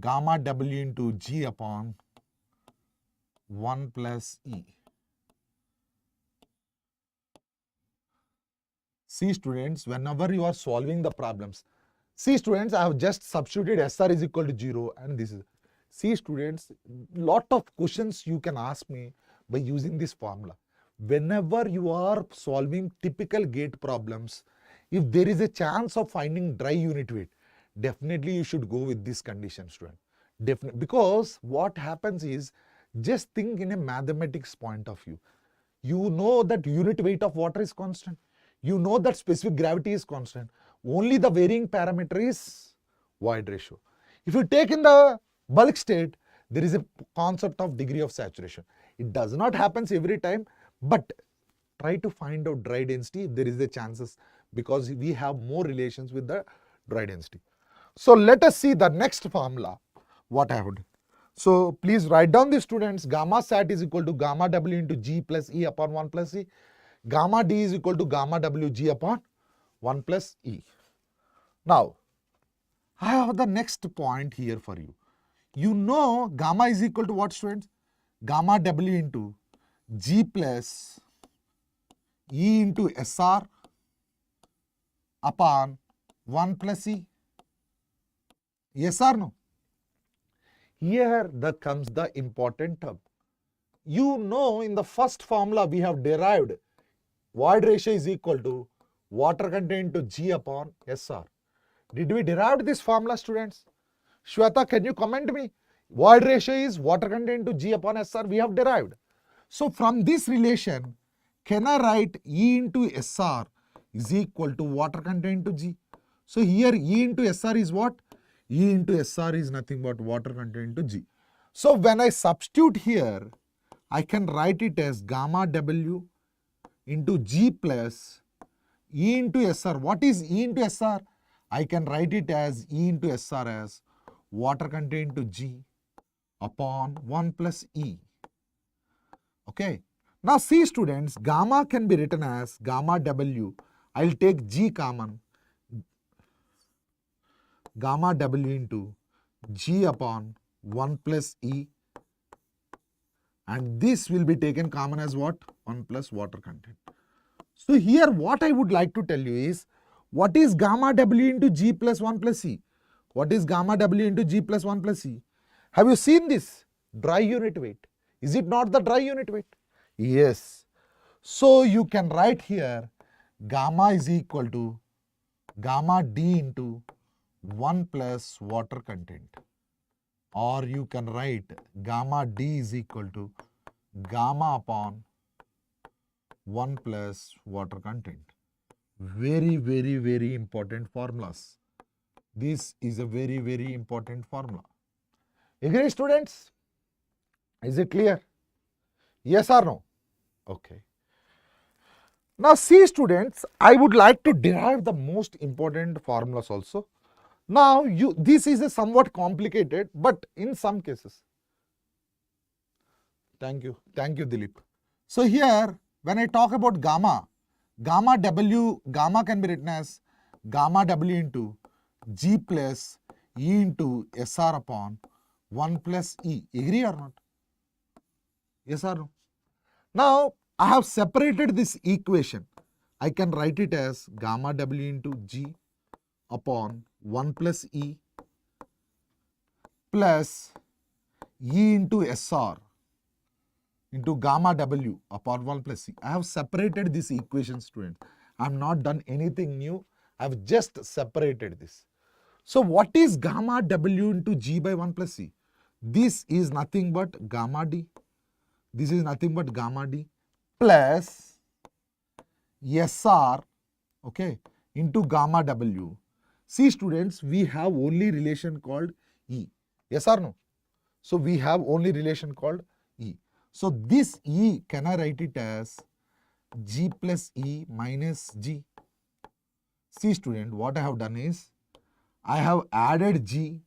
gamma W into G upon 1 plus E. See students, whenever you are solving the problems, see students, I have just substituted SR is equal to 0 and this is. See students, lot of questions you can ask me by using this formula. Whenever you are solving typical gate problems, if there is a chance of finding dry unit weight, definitely you should go with this condition, student. Definitely, because what happens is, just think in a mathematics point of view. You know that unit weight of water is constant. You know that specific gravity is constant. Only the varying parameter is void ratio. If you take in the bulk state, there is a concept of degree of saturation. It does not happen every time, but try to find out dry density if there is a chances, because we have more relations with the dry density. So let us see the next formula, what I would. So please write down the students, gamma sat is equal to gamma W into G plus E upon 1 plus E. Gamma D is equal to gamma W G upon 1 plus E. Now, I have the next point here for you. You know gamma is equal to what, students? Gamma W into G plus E into SR upon 1 plus E. Yes or no? Here comes the important term. You know, in the first formula we have derived void ratio is equal to water content to G upon SR. Did we derive this formula, students? Shweta, can you comment me? Void ratio is water content to G upon SR, we have derived. So from this relation, can I write E into SR is equal to water content to G? So here E into SR is what? E into SR is nothing but water content to G. So when I substitute here, I can write it as gamma W into G plus E into SR. What is E into SR? I can write it as E into SR as water content to G upon 1 plus E. Okay. Now see students, gamma can be written as gamma W. I'll take G common. gamma W into G upon 1 plus E, and this will be taken common as what? 1 plus water content. So here what I would like to tell you is, what is gamma W into G plus 1 plus E? What is gamma W into G plus 1 plus E? Have you seen this? Dry unit weight. Is it not the dry unit weight? Yes. So you can write here gamma is equal to gamma D into 1 plus water content. Or you can write gamma D is equal to gamma upon 1 plus water content. Very, very, very important formulas. This is a very, very important formula. Agree, students? Is it clear? Yes or no? Okay. Now see, students, I would like to derive the most important formulas also. Now this is a somewhat complicated, but in some cases. Thank you, Dilip. So here, when I talk about gamma W, gamma can be written as gamma W into G plus E into SR upon 1 plus E. Agree or not? Yes or no? Now, I have separated this equation. I can write it as gamma W into G upon 1 plus E plus E into SR into gamma W upon 1 plus C. I have separated this equation, students. I have not done anything new. I have just separated this. So what is gamma W into G by 1 plus C? This is nothing but gamma D. This is nothing but gamma D plus SR, okay, into gamma W. See, students, we have only relation called E. Yes or no? So we have only relation called E. So this E, can I write it as G plus E minus G? See, student, what I have done is, I have added G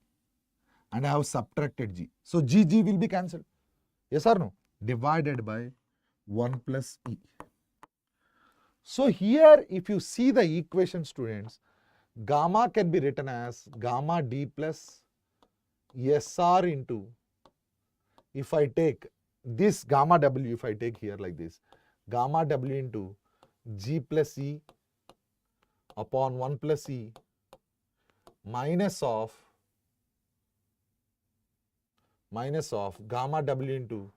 and I have subtracted G. So G will be cancelled. Yes or no? Divided by 1 plus E. So here, if you see the equation, students, gamma can be written as gamma D plus SR into, if I take this gamma W, if I take here like this, gamma W into G plus E upon 1 plus E minus of gamma W into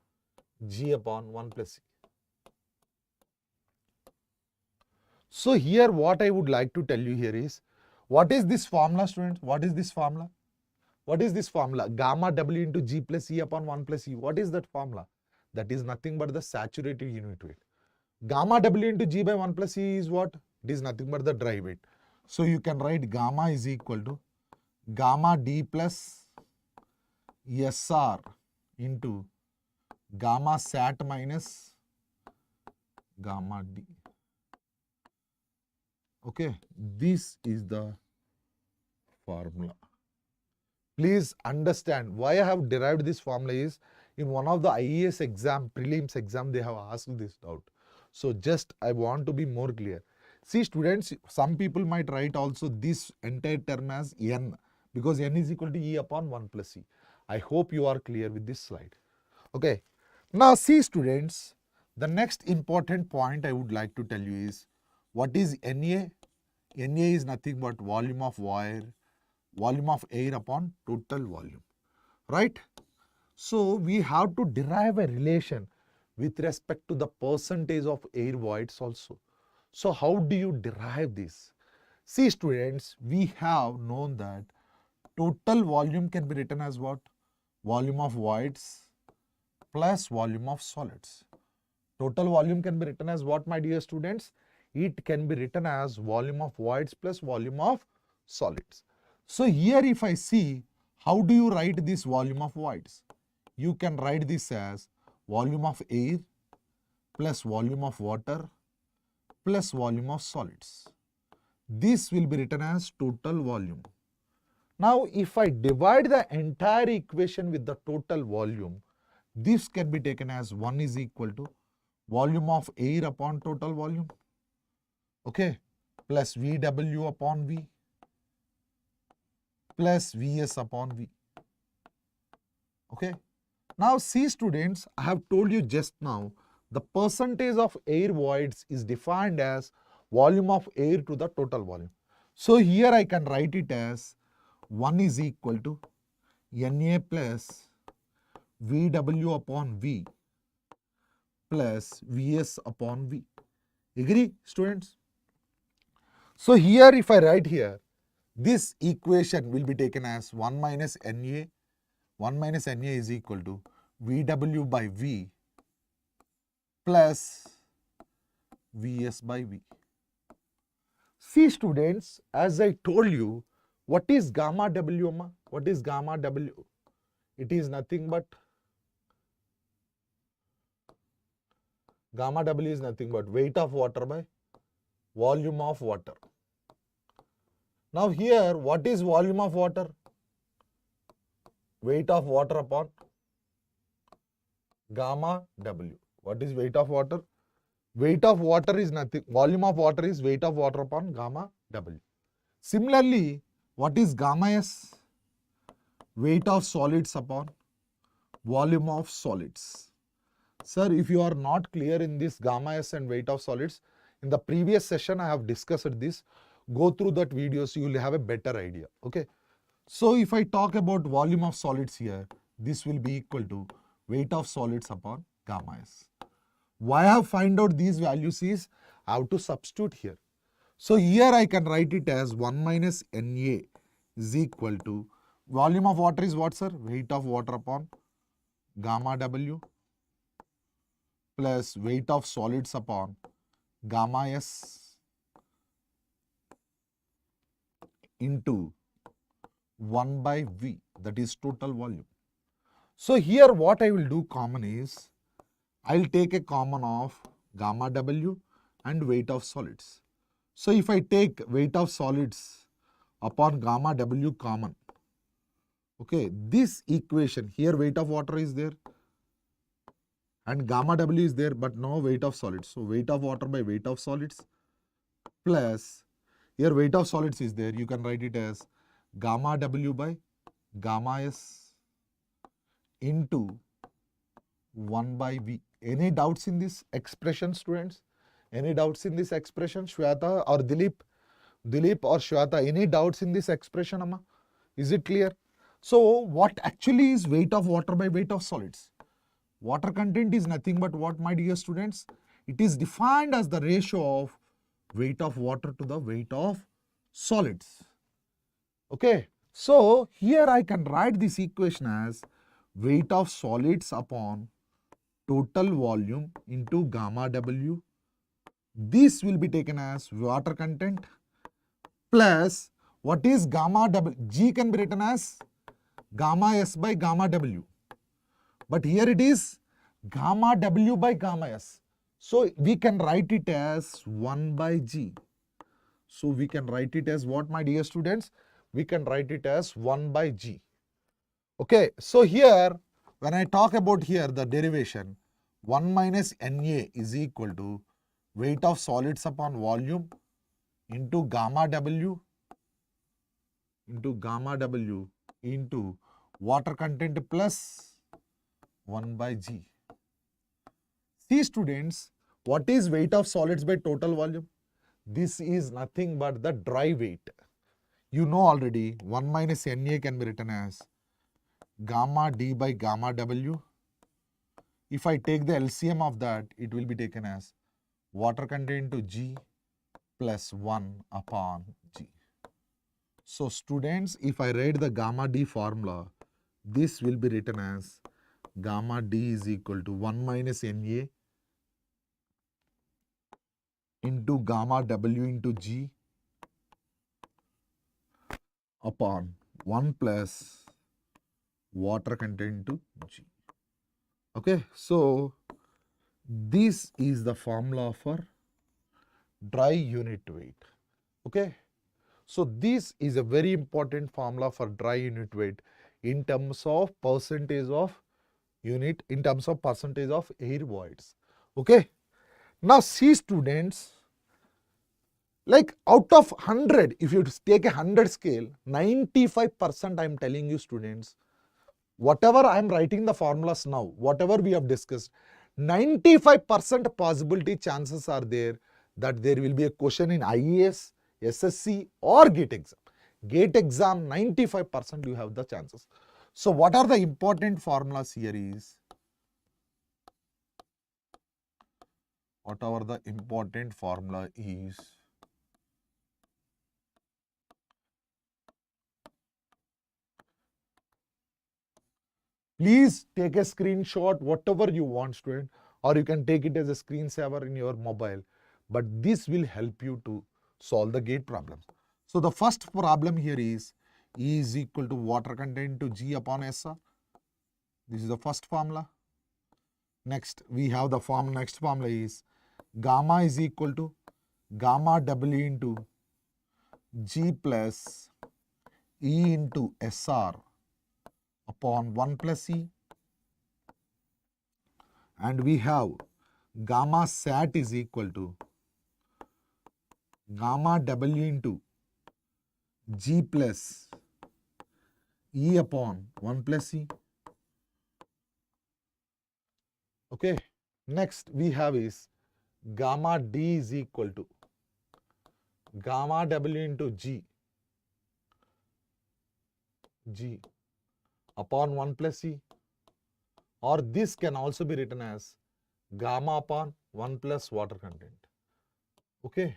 G upon 1 plus E. So here what I would like to tell you here is, what is this formula, students? What is this formula? What is this formula? Gamma W into G plus E upon 1 plus E. What is that formula? That is nothing but the saturated unit weight. Gamma W into G by 1 plus E is what? It is nothing but the dry weight. So you can write gamma is equal to gamma D plus SR into gamma sat minus gamma D. Okay, this is the formula. Please understand why I have derived this formula is, in one of the IAS exam, prelims exam, they have asked this doubt. So just I want to be more clear. See, students, some people might write also this entire term as N, because N is equal to E upon 1 plus E. I hope you are clear with this slide. Okay. Now see, students, the next important point I would like to tell you is, what is NA? NA is nothing but volume of air upon total volume, right? So we have to derive a relation with respect to the percentage of air voids also. So how do you derive this? See, students, we have known that total volume can be written as what? Volume of voids plus volume of solids. Total volume can be written as what, my dear students? It can be written as volume of voids plus volume of solids. So here if I see, how do you write this volume of voids? You can write this as volume of air plus volume of water plus volume of solids. This will be written as total volume. Now if I divide the entire equation with the total volume, this can be taken as 1 is equal to volume of air upon total volume, okay, plus VW upon V. plus Vs upon V. Okay. Now see students, I have told you just now, the percentage of air voids is defined as volume of air to the total volume. So here I can write it as 1 is equal to Na plus Vw upon V plus Vs upon V. Agree students? So here if I write here, this equation will be taken as 1 minus Na. 1 minus Na is equal to Vw by V plus Vs by V. See students, as I told you, what is gamma W? What is gamma W? It is nothing but gamma W is nothing but weight of water by volume of water. Now here, what is volume of water? Weight of water upon gamma W. What is weight of water? Weight of water is nothing, volume of water is weight of water upon gamma W. Similarly, what is gamma S? Weight of solids upon volume of solids. Sir, if you are not clear in this gamma S and weight of solids, in the previous session I have discussed this. Go through that video so you will have a better idea. Okay. So if I talk about volume of solids here, this will be equal to weight of solids upon gamma S. Why I have find out these values is I have to substitute here. So here I can write it as 1 minus Na is equal to volume of water is what, sir? Weight of water upon gamma W plus weight of solids upon gamma S into 1 by V, that is total volume. So here what I will do common is, I will take a common of gamma W and weight of solids. So if I take weight of solids upon gamma W common, okay, this equation, here weight of water is there and gamma W is there, but no weight of solids. So weight of water by weight of solids plus, here weight of solids is there, you can write it as gamma W by gamma S into 1 by V. Any doubts in this expression, students? Any doubts in this expression, Shweta or Dilip? Dilip or Shweta, any doubts in this expression, Amma? Is it clear? So what actually is weight of water by weight of solids? Water content is nothing but what, my dear students? It is defined as the ratio of weight of water to the weight of solids. Okay. So here I can write this equation as weight of solids upon total volume into gamma W. This will be taken as water content plus what is gamma W? G can be written as gamma S by gamma W. But here it is gamma W by gamma S. So we can write it as 1 by G. So we can write it as what, my dear students? We can write it as 1 by G. Okay. So here when I talk about here the derivation, 1 minus Na is equal to weight of solids upon volume into gamma W into water content plus 1 by G. See students, what is weight of solids by total volume? This is nothing but the dry weight. You know already 1 minus Na can be written as gamma D by gamma W. If I take the LCM of that, it will be taken as water content into G plus 1 upon G. So students, if I write the gamma D formula, this will be written as gamma D is equal to 1 minus Na into gamma W into G upon 1 plus water content into G. Okay, so this is the formula for dry unit weight. Okay, so this is a very important formula for dry unit weight in terms of percentage of unit, in terms of percentage of air voids. Okay, now see students, Like out of 100, if you take a 100 scale, 95% I am telling you students, whatever I am writing the formulas now, whatever we have discussed, 95% possibility chances are there that there will be a question in IAS, SSC or GATE exam. GATE exam, 95% you have the chances. So what are the important formulas here is, whatever the important formula is, please take a screenshot, whatever you want, student, or you can take it as a screensaver in your mobile. But this will help you to solve the gate problems. So the first problem here is E is equal to water content to G upon SR. This is the first formula. Next, we have the next formula is gamma is equal to gamma W into G plus E into SR upon 1 plus E, and we have gamma sat is equal to gamma W into G plus E upon 1 plus E. Okay. Next we have is gamma D is equal to gamma W into G upon 1 plus E, or this can also be written as gamma upon 1 plus water content. Okay.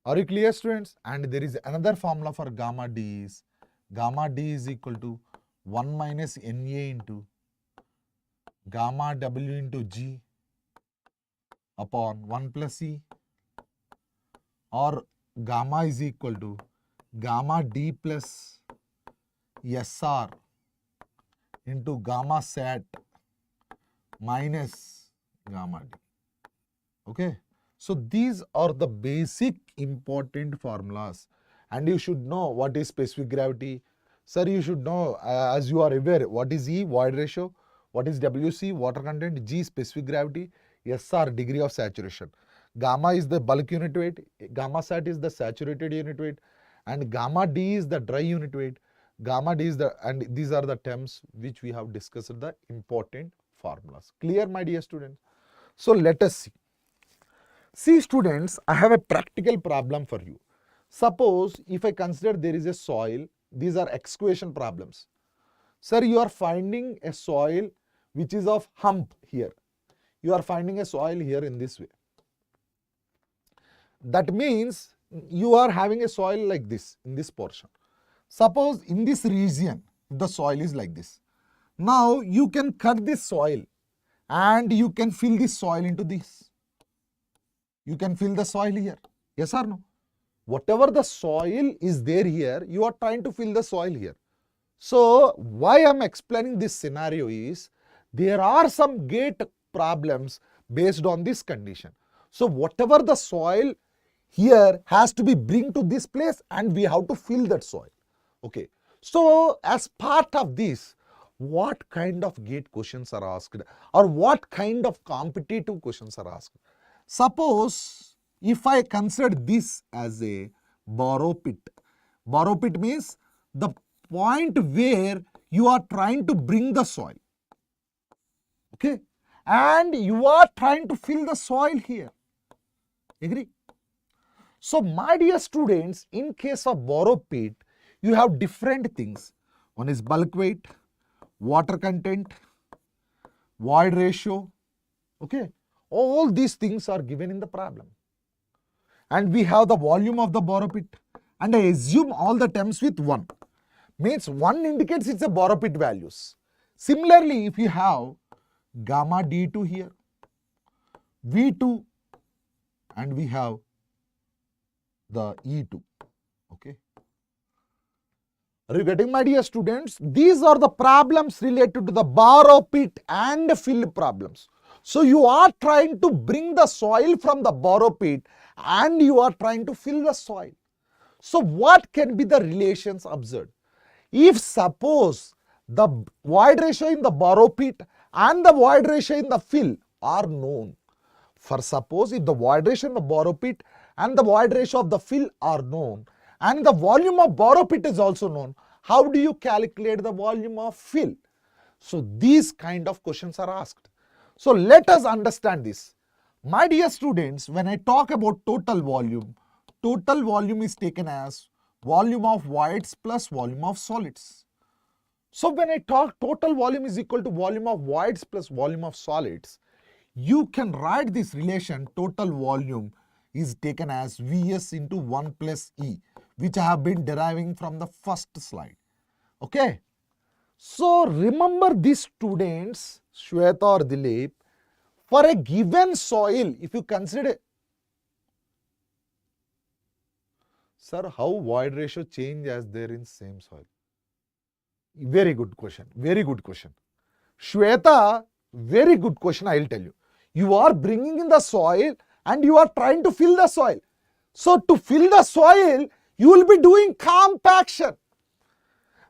Are you clear, students? And there is another formula for gamma D is equal to 1 minus Na into gamma W into G upon 1 plus E, or gamma is equal to gamma D plus SR into gamma sat minus gamma D. Okay. So these are the basic important formulas, and you should know what is specific gravity. Sir, you should know, as you are aware, what is E, void ratio, what is WC, water content, G, specific gravity, SR, degree of saturation. Gamma is the bulk unit weight, gamma sat is the saturated unit weight, and gamma D is the dry unit weight. Gamma D is and these are the terms which we have discussed, the important formulas. Clear, my dear students? So let us see. See, students, I have a practical problem for you. Suppose if I consider there is a soil, these are excavation problems. Sir, you are finding a soil which is of hump here. You are finding a soil here in this way. That means you are having a soil like this in this portion. Suppose in this region, the soil is like this. Now you can cut this soil and you can fill this soil into this. You can fill the soil here. Yes or no? Whatever the soil is there here, you are trying to fill the soil here. So why I am explaining this scenario is, there are some gate problems based on this condition. So whatever the soil here has to be bring to this place, and we have to fill that soil. Okay. So as part of this, what kind of gate questions are asked, or what kind of competitive questions are asked? Suppose if I consider this as a borrow pit. Borrow pit means the point where you are trying to bring the soil. Okay. And you are trying to fill the soil here. Agree? So my dear students, in case of borrow pit, you have different things. One is bulk weight, water content, void ratio. Okay. All these things are given in the problem. And we have the volume of the borrow pit. And I assume all the terms with 1. Means 1 indicates it's a borrow pit values. Similarly, if you have gamma D2 here, V2, and we have the E2. Okay. Are you getting, my dear students? These are the problems related to the borrow pit and fill problems. So you are trying to bring the soil from the borrow pit and you are trying to fill the soil. So what can be the relations observed? If suppose the void ratio in the borrow pit and the void ratio in the fill are known. For suppose if the void ratio in the borrow pit and the void ratio of the fill are known, and the volume of borrow pit is also known, how do you calculate the volume of fill? So these kind of questions are asked. So let us understand this. My dear students, when I talk about total volume is taken as volume of voids plus volume of solids. So when I talk total volume is equal to volume of voids plus volume of solids, you can write this relation total volume is taken as Vs into 1 plus E, which I have been deriving from the first slide. Okay. So remember this, students, Shweta or Dilip, for a given soil, if you consider, sir, how void ratio change as there in same soil? Very good question. Very good question. Shweta, very good question, I will tell you. You are bringing in the soil and you are trying to fill the soil. So to fill the soil, you will be doing compaction.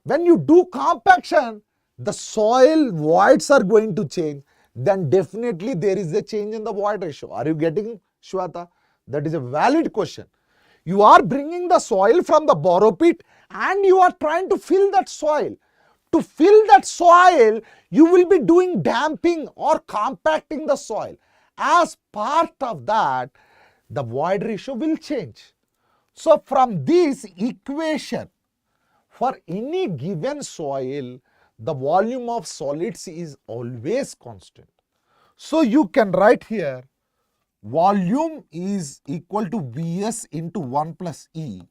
When you do compaction, the soil voids are going to change. Then definitely there is a change in the void ratio. Are you getting, Shweta? That is a valid question. You are bringing the soil from the borrow pit and you are trying to fill that soil. To fill that soil, you will be doing damping or compacting the soil. As part of that, the void ratio will change. So from this equation, for any given soil, the volume of solids is always constant. So you can write here, volume is equal to Vs into 1 plus E.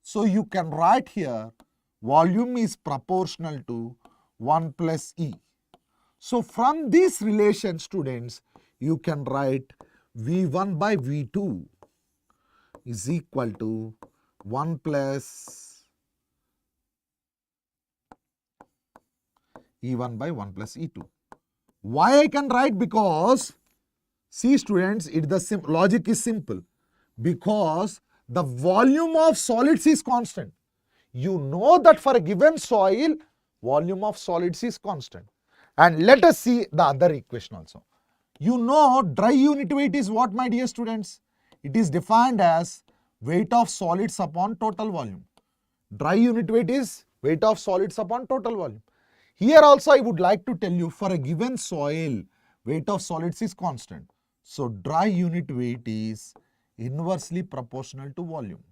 So you can write here, volume is proportional to 1 plus E. So from this relation, students, you can write V1 by V2 is equal to 1 plus E1 by 1 plus E2. Why I can write? Because, see students, the logic is simple. Because the volume of solids is constant. You know that for a given soil, volume of solids is constant. And let us see the other equation also. You know dry unit weight is what, my dear students? It is defined as weight of solids upon total volume. Dry unit weight is weight of solids upon total volume. Here also I would like to tell you, for a given soil, weight of solids is constant. So dry unit weight is inversely proportional to volume.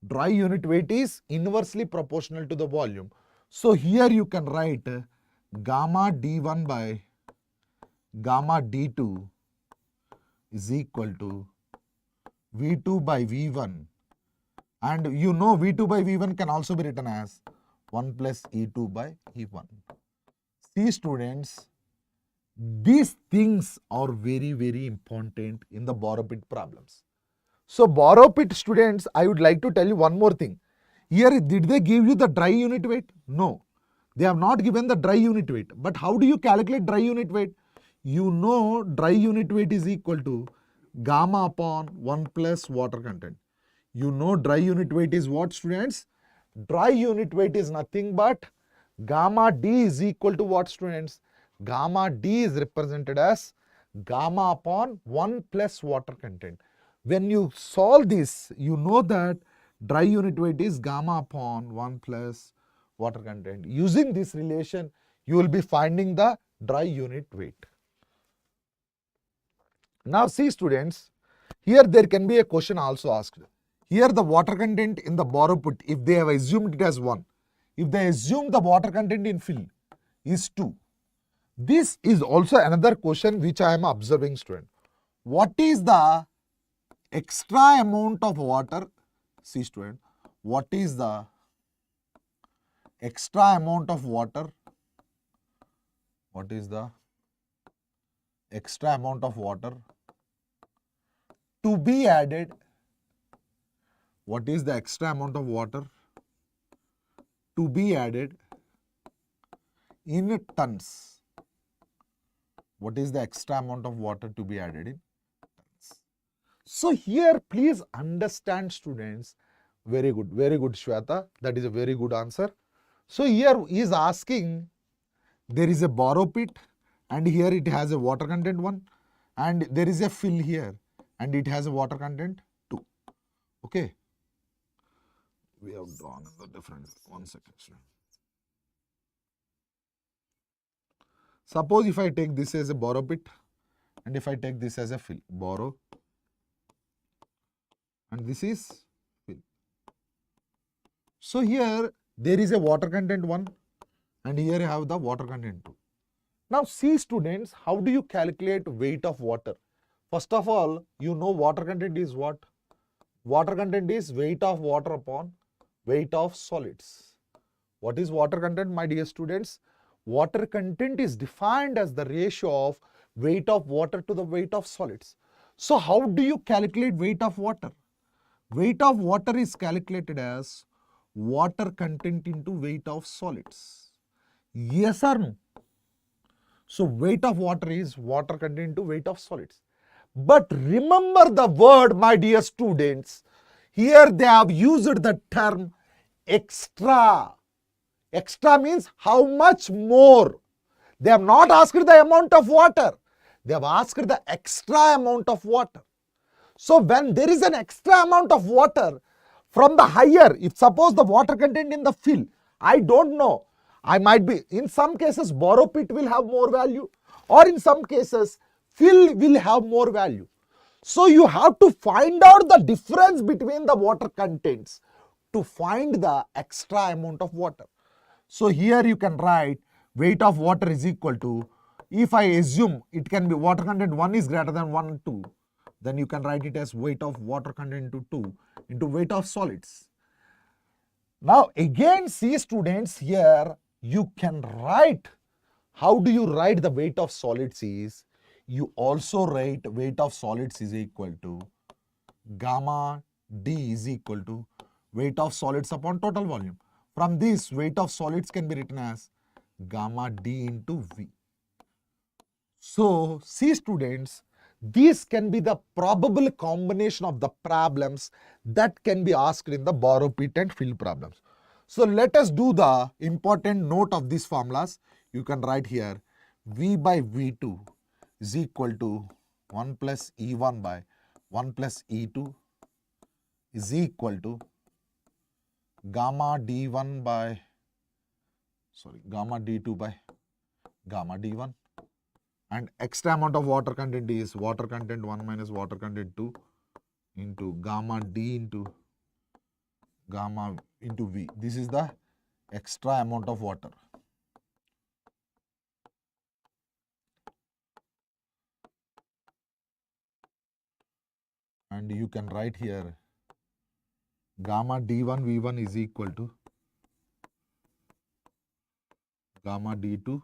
Dry unit weight is inversely proportional to the volume. So here you can write gamma D1 by gamma D2 is equal to V2 by V1. And you know V2 by V1 can also be written as 1 plus E2 by E1. See students, these things are very, very important in the borrow pit problems. So borrow pit students, I would like to tell you one more thing. Here, did they give you the dry unit weight? No. They have not given the dry unit weight. But how do you calculate dry unit weight? You know dry unit weight is equal to gamma upon 1 plus water content. You know dry unit weight is what, students? Dry unit weight is nothing but gamma D is equal to what, students? Gamma D is represented as gamma upon 1 plus water content. When you solve this, you know that dry unit weight is gamma upon 1 plus water content. Using this relation, you will be finding the dry unit weight. Now see students, here there can be a question also asked. Here the water content in the borrow pit, if they have assumed it as 1, if they assume the water content in fill is 2. This is also another question which I am observing, student. What is the extra amount of water? See student, what is the extra amount of water? What is the extra amount of water to be added? What is the extra amount of water to be added in tons? What is the extra amount of water to be added in tons? So here please understand students, very good Shweta, that is a very good answer. So here he is asking, there is a borrow pit and here it has a water content 1 and there is a fill here and it has a water content 2. Okay. We have drawn the different, 1 second. Suppose if I take this as a borrow pit and if I take this as a fill, borrow and this is fill. So here there is a water content 1 and here you have the water content 2. Now see students, how do you calculate weight of water? First of all, you know water content is what? Water content is weight of water upon weight of solids. What is water content, my dear students? Water content is defined as the ratio of weight of water to the weight of solids. So how do you calculate weight of water? Weight of water is calculated as water content into weight of solids. Yes or no? So weight of water is water content into weight of solids. But remember the word, my dear students, here they have used the term extra. Extra means how much more. They have not asked the amount of water. They have asked the extra amount of water. So when there is an extra amount of water from the higher, if suppose the water content in the fill, I don't know, I might be, in some cases borrow pit will have more value or in some cases fill will have more value. So you have to find out the difference between the water contents to find the extra amount of water. So here you can write weight of water is equal to, if I assume it can be water content 1 is greater than 1 and 2, then you can write it as weight of water content into 2 into weight of solids. Now again see students, here you can write, how do you write the weight of solids is, you also write weight of solids is equal to gamma D is equal to weight of solids upon total volume. From this, weight of solids can be written as gamma D into V. So see students, these can be the probable combination of the problems that can be asked in the borrow pit and fill problems. So let us do the important note of these formulas. You can write here V by V2 is equal to 1 plus E1 by 1 plus E2 is equal to gamma D1 by, gamma D2 by gamma D1, and extra amount of water content is water content 1 minus water content 2 into gamma D into gamma into V. This is the extra amount of water. And you can write here gamma D1 V1 is equal to gamma D2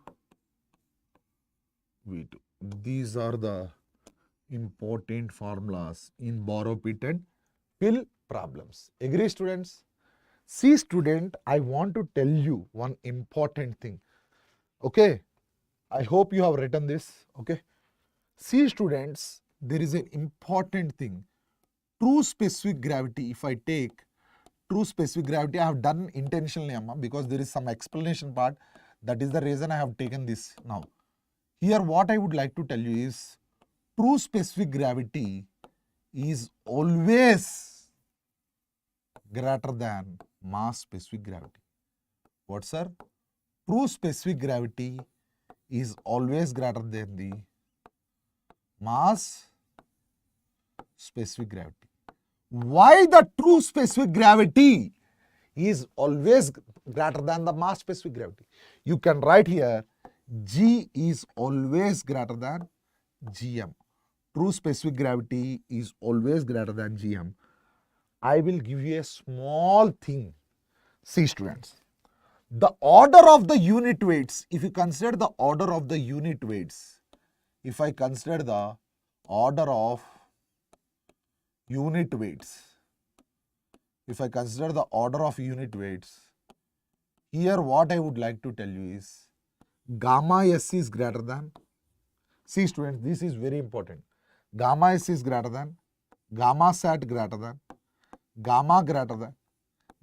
V2. These are the important formulas in borrow pit and fill problems. Agree students? See student, I want to tell you one important thing. Okay, I hope you have written this. Okay, see students, there is an important thing. True specific gravity, if I take true specific gravity, I have done intentionally, Amma, because there is some explanation part. That is the reason I have taken this now. Here what I would like to tell you is true specific gravity is always greater than mass specific gravity. What, sir? True specific gravity is always greater than the mass specific gravity. Why the true specific gravity is always greater than the mass specific gravity? You can write here G is always greater than Gm. True specific gravity is always greater than Gm. I will give you a small thing. See students, the order of the unit weights, if you consider the order of the unit weights, if I consider the order of unit weights, if I consider the order of unit weights, here what I would like to tell you is gamma S is greater than, see students, this is very important, gamma S is greater than, gamma sat greater than, gamma greater than,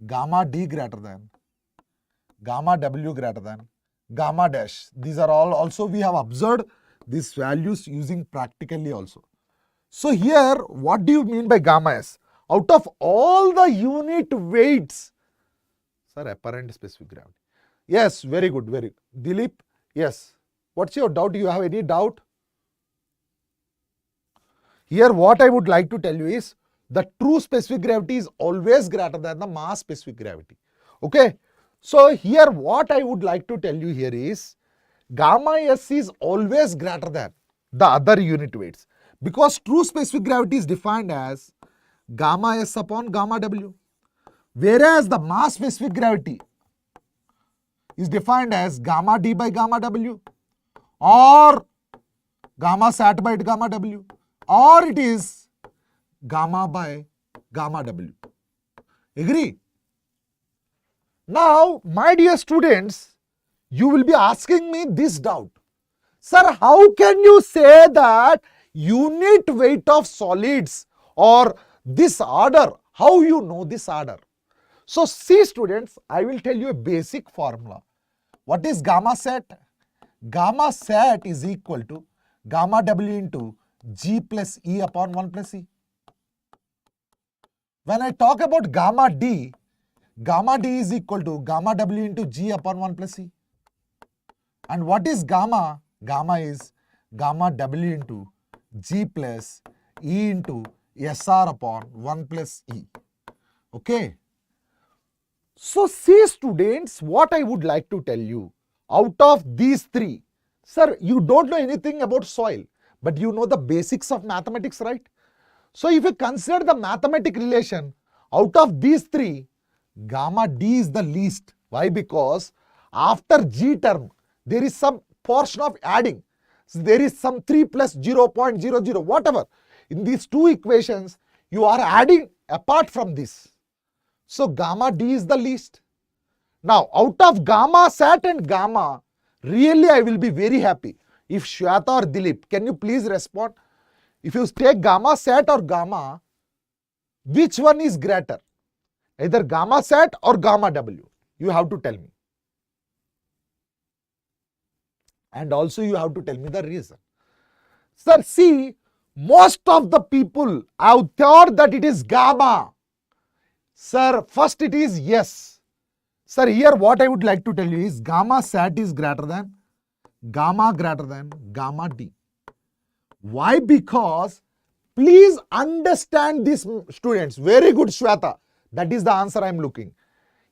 gamma D greater than, gamma W greater than, gamma dash. These are all also we have observed these values using practically also. So here what do you mean by gamma S? Out of all the unit weights, sir, apparent specific gravity. Yes, very good, very good. Dilip, yes. What's your doubt? You have any doubt? Here what I would like to tell you is the true specific gravity is always greater than the mass specific gravity. Okay. So here what I would like to tell you here is gamma S is always greater than the other unit weights, because true specific gravity is defined as gamma S upon gamma W, whereas the mass specific gravity is defined as gamma D by gamma W, or gamma sat by gamma W, or it is gamma by gamma W. Agree? Now, my dear students, you will be asking me this doubt. Sir, how can you say that unit weight of solids or this order, how you know this order? So, see students, I will tell you a basic formula. What is gamma sat? Gamma sat is equal to gamma W into G plus E upon 1 plus E. When I talk about gamma D is equal to gamma W into G upon 1 plus E. And what is gamma? Gamma is gamma W into G plus E into SR upon 1 plus E. Okay. So, see students, what I would like to tell you, out of these three, sir, you don't know anything about soil, but you know the basics of mathematics, right? So, if you consider the mathematic relation, out of these three, gamma D is the least. Why? Because after G term, there is some portion of adding. So, there is some 3 plus 0.00, whatever. In these two equations, you are adding apart from this. So, gamma D is the least. Now, out of gamma sat and gamma, really I will be very happy if Shweta or Dilip, can you please respond? If you take gamma sat or gamma, which one is greater? Either gamma sat or gamma W. You have to tell me. And also you have to tell me the reason. Sir, see, most of the people have thought that it is gamma. Sir, first it is yes. Sir, here what I would like to tell you is gamma sat is greater than gamma D. Why? Because, please understand this students, very good Shweta, that is the answer I am looking.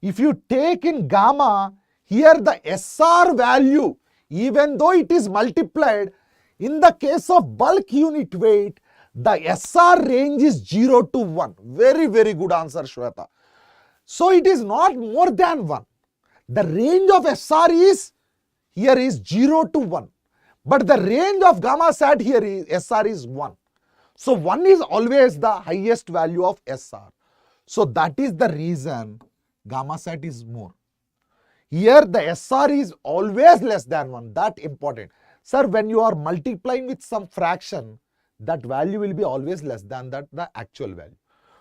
If you take in gamma, here the SR value, even though it is multiplied, in the case of bulk unit weight, the SR range is 0 to 1. Very, very good answer, Shweta. So, it is not more than 1. The range of SR is, here is 0 to 1. But the range of gamma sat here is, SR is 1. So, 1 is always the highest value of SR. So, that is the reason gamma sat is more. Here the SR is always less than 1. That important. Sir, when you are multiplying with some fraction, that value will be always less than that the actual value.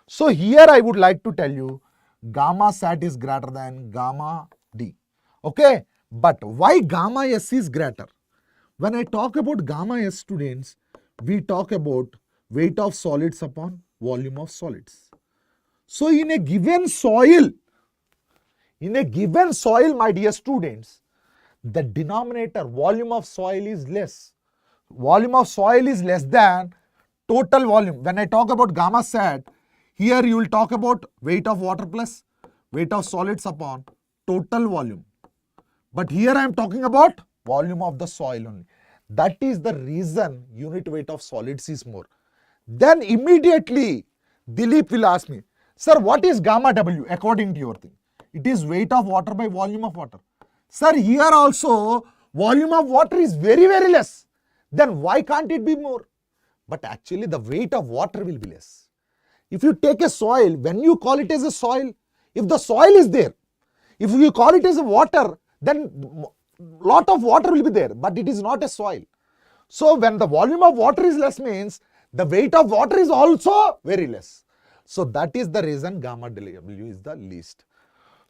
So, here I would like to tell you gamma sat is greater than gamma D. Okay. But why gamma S is greater? When I talk about gamma S, students, we talk about weight of solids upon volume of solids. So, in a given soil, my dear students, the denominator volume of soil is less. Volume of soil is less than total volume. When I talk about gamma sat, here you will talk about weight of water plus weight of solids upon total volume. But here I am talking about volume of the soil only. That is the reason unit weight of solids is more. Then immediately Dilip will ask me, sir, what is gamma W according to your thing? It is weight of water by volume of water. Sir, here also volume of water is very, very less. Then why can't it be more? But actually the weight of water will be less. If you take a soil, when you call it as a soil, if the soil is there, if you call it as a water, then lot of water will be there, but it is not a soil. So, when the volume of water is less means the weight of water is also very less. So, that is the reason gamma W is the least.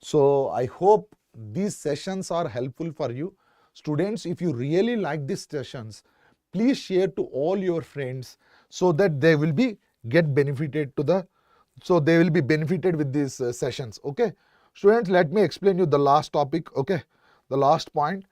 So, I hope these sessions are helpful for you. Students, if you really like these sessions, please share to all your friends so that they will be get benefited to So they will be benefited with these sessions. Okay, students, let me explain you the last topic. Okay, the last point.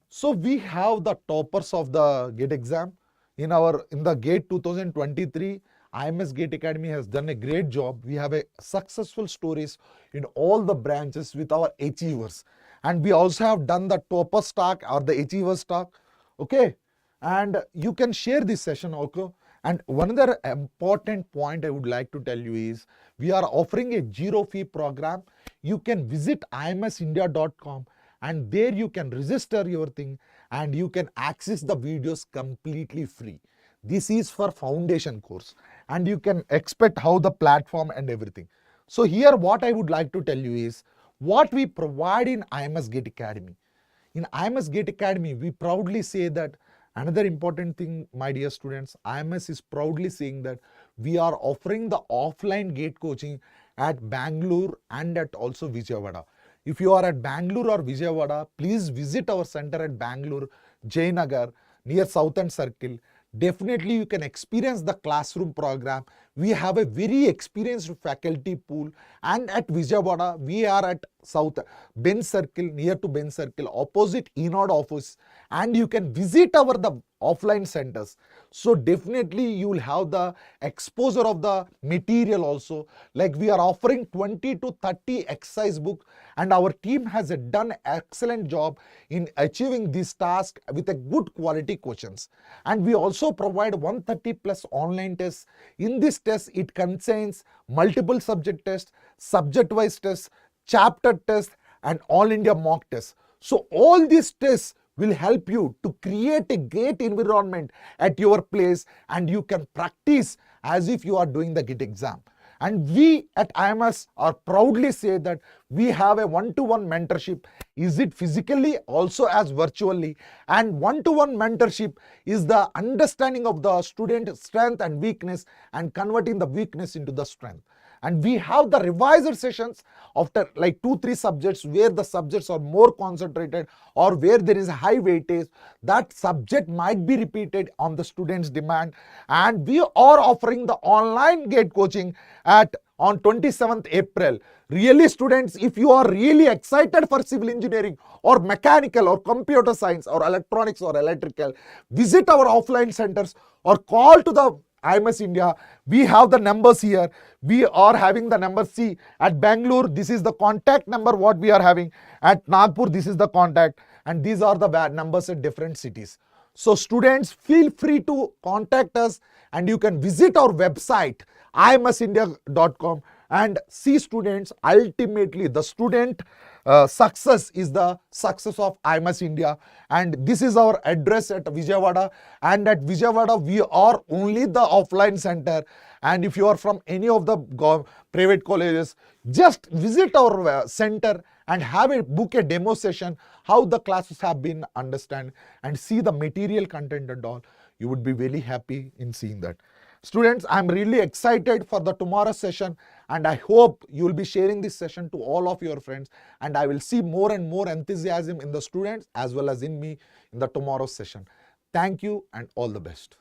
So we have the toppers of the GATE exam in the GATE 2023. IMS GATE Academy has done a great job. We have a successful stories in all the branches with our achievers, and we also have done the topper stock or the achiever stock. Okay, and you can share this session. Okay, and one other important point I would like to tell you is we are offering a zero fee program. You can visit imsindia.com and there you can register your thing and you can access the videos completely free. This is for foundation course and you can expect how the platform and everything. So here what I would like to tell you is what we provide in IMS GATE Academy. In IMS GATE Academy, we proudly say that another important thing, my dear students, IMS is proudly saying that we are offering the offline GATE coaching at Bangalore and at also Vijayawada. If you are at Bangalore or Vijayawada, please visit our center at Bangalore, Jayanagar, near Southern Circle. Definitely you can experience the classroom program. We have a very experienced faculty pool, and at Vijayawada we are at South Ben Circle, near to Ben Circle, opposite ENOD office, and you can visit the offline centers. So definitely you will have the exposure of the material also. Like we are offering 20 to 30 exercise book, and our team has done excellent job in achieving this task with a good quality questions. And we also provide 130 plus online tests. In this test, it contains multiple subject tests, subject wise tests, chapter tests, and all India mock tests. So all these tests will help you to create a great environment at your place, and you can practice as if you are doing the GATE exam. And we at IMS are proudly say that we have a one-to-one mentorship. Is it physically also as virtually? And one-to-one mentorship is the understanding of the student strength and weakness and converting the weakness into the strength. And we have the revisor sessions after like 2-3 subjects where the subjects are more concentrated or where there is a high weightage. That subject might be repeated on the student's demand. And we are offering the online GATE coaching on 27th April. Really students, if you are really excited for civil engineering or mechanical or computer science or electronics or electrical, visit our offline centers or call to the IMS India. We have the numbers here. We are having the number. See, at Bangalore, this is the contact number what we are having. At Nagpur, this is the contact. And these are the numbers at different cities. So students, feel free to contact us and you can visit our website imsindia.com and see students. Ultimately, the student success is the success of IMS India, and this is our address at Vijayawada. And at Vijayawada, we are only the offline center. And if you are from any of the private colleges, just visit our center and book a demo session, how the classes have been understand and see the material content and all. You would be very happy in seeing that. Students, I'm really excited for the tomorrow session, and I hope you will be sharing this session to all of your friends, and I will see more and more enthusiasm in the students as well as in me in the tomorrow session. Thank you and all the best.